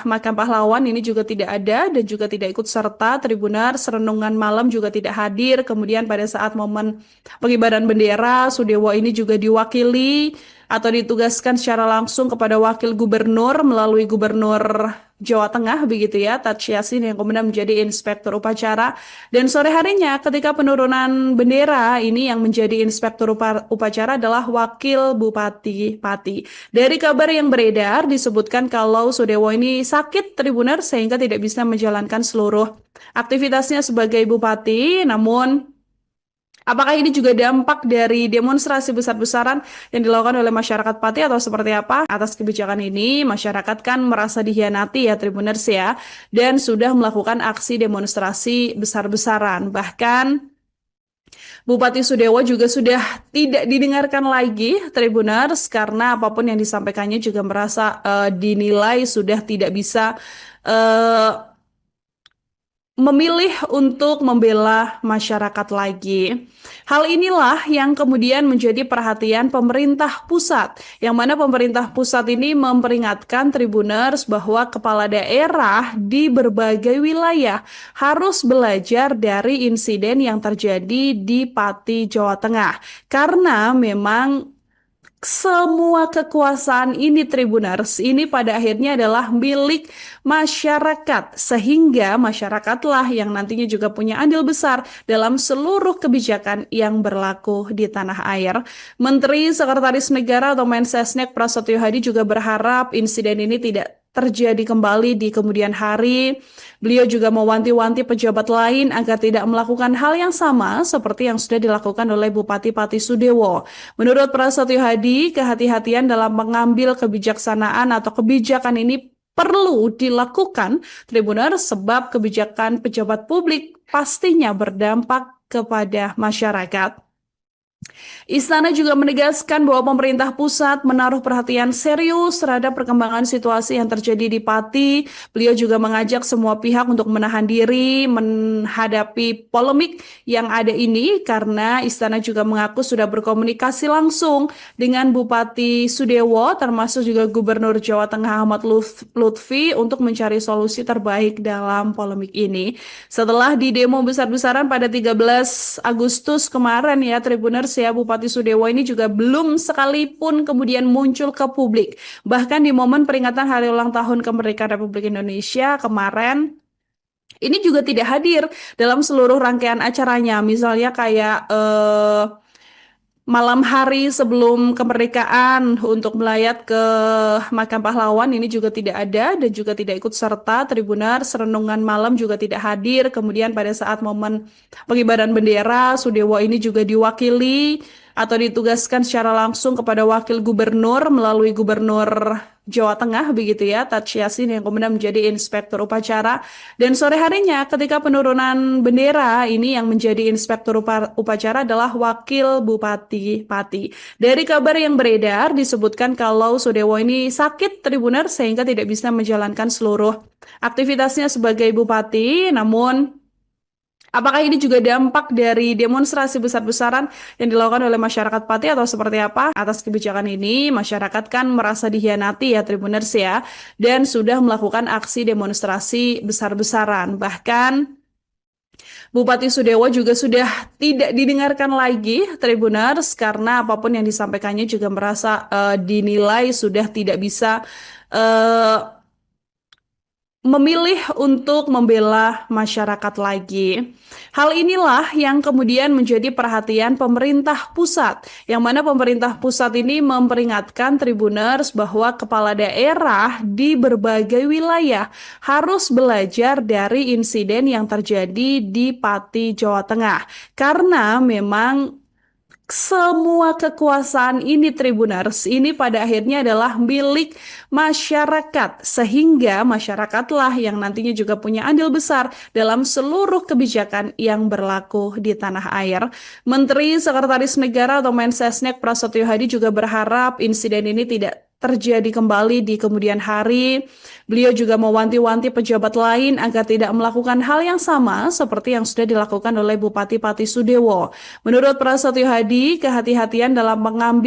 A: makam pahlawan ini juga tidak ada dan juga tidak ikut serta. Tribunars renungan malam juga tidak hadir. Kemudian pada saat momen pengibaran bendera, Sudewo ini juga diwakili atau ditugaskan secara langsung kepada wakil gubernur melalui gubernur Jawa Tengah begitu ya, Taj Yassin yang kemudian menjadi inspektur upacara. Dan sore harinya ketika penurunan bendera ini yang menjadi inspektur upacara adalah wakil Bupati Pati. Dari kabar yang beredar disebutkan kalau Sudewo ini sakit Tribuners sehingga tidak bisa menjalankan seluruh aktivitasnya sebagai bupati. Namun apakah ini juga dampak dari demonstrasi besar-besaran yang dilakukan oleh masyarakat Pati atau seperti apa? Atas kebijakan ini, masyarakat kan merasa dihianati ya Tribuners ya, dan sudah melakukan aksi demonstrasi besar-besaran. Bahkan Bupati Sudewo juga sudah tidak didengarkan lagi Tribuners karena apapun yang disampaikannya juga merasa dinilai sudah tidak bisa eh, memilih untuk membela masyarakat lagi. Hal inilah yang kemudian menjadi perhatian pemerintah pusat, yang mana pemerintah pusat ini memperingatkan Tribuners bahwa kepala daerah di berbagai wilayah harus belajar dari insiden yang terjadi di Pati, Jawa Tengah. Karena memang semua kekuasaan ini Tribuners ini pada akhirnya adalah milik masyarakat, sehingga masyarakatlah yang nantinya juga punya andil besar dalam seluruh kebijakan yang berlaku di tanah air. Menteri Sekretaris Negara atau Mensesnek Prasetyo Hadi juga berharap insiden ini tidak terjadi kembali di kemudian hari. Beliau juga mewanti-wanti pejabat lain agar tidak melakukan hal yang sama seperti yang sudah dilakukan oleh Bupati Pati Sudewo. Menurut Prasetyo Hadi, kehati-hatian dalam mengambil kebijaksanaan atau kebijakan ini perlu dilakukan, Tribuners, sebab kebijakan pejabat publik pastinya berdampak kepada masyarakat. Istana juga menegaskan bahwa pemerintah pusat menaruh perhatian serius terhadap perkembangan situasi yang terjadi di Pati. Beliau juga mengajak semua pihak untuk menahan diri menghadapi polemik yang ada ini karena Istana juga mengaku sudah berkomunikasi langsung dengan Bupati Sudewo termasuk juga Gubernur Jawa Tengah Ahmad Lutfi untuk mencari solusi terbaik dalam polemik ini. Setelah di demo besar-besaran pada 13 Agustus kemarin ya Tribuners ya, Bupati Sudewo ini juga belum sekalipun kemudian muncul ke publik. Bahkan di momen peringatan Hari Ulang Tahun Kemerdekaan Republik Indonesia kemarin, ini juga tidak hadir dalam seluruh rangkaian acaranya. Misalnya kayak malam hari sebelum kemerdekaan untuk melayat ke Makam Pahlawan ini juga tidak ada dan juga tidak ikut serta. Tribuners, renungan malam juga tidak hadir. Kemudian pada saat momen pengibaran bendera, Sudewo ini juga diwakili atau ditugaskan secara langsung kepada wakil gubernur melalui Gubernur Jawa Tengah begitu ya, Taj Yassin yang kemudian menjadi inspektur upacara. Dan sore harinya ketika penurunan bendera ini yang menjadi inspektur upacara adalah wakil Bupati Pati. Dari kabar yang beredar disebutkan kalau Sudewo ini sakit Tribuners sehingga tidak bisa menjalankan seluruh aktivitasnya sebagai bupati. Namun apakah ini juga dampak dari demonstrasi besar-besaran yang dilakukan oleh masyarakat Pati atau seperti apa? Atas kebijakan ini, masyarakat kan merasa dihianati ya Tribuners ya, dan sudah melakukan aksi demonstrasi besar-besaran. Bahkan Bupati Sudewo juga sudah tidak didengarkan lagi Tribuners karena apapun yang disampaikannya juga merasa dinilai sudah tidak bisa eh, memilih untuk membela masyarakat lagi. Hal inilah yang kemudian menjadi perhatian pemerintah pusat, yang mana pemerintah pusat ini memperingatkan Tribuners bahwa kepala daerah di berbagai wilayah harus belajar dari insiden yang terjadi di Pati, Jawa Tengah. Karena memang semua kekuasaan ini Tribuners ini pada akhirnya adalah milik masyarakat, sehingga masyarakatlah yang nantinya juga punya andil besar dalam seluruh kebijakan yang berlaku di tanah air. Menteri Sekretaris Negara atau Mensesnek Prasetyo Hadi juga berharap insiden ini tidak terjadi kembali di kemudian hari. Beliau juga mewanti-wanti pejabat lain agar tidak melakukan hal yang sama seperti yang sudah dilakukan oleh Bupati Pati Sudewo. Menurut Prasetyo Hadi, kehati-hatian dalam mengambil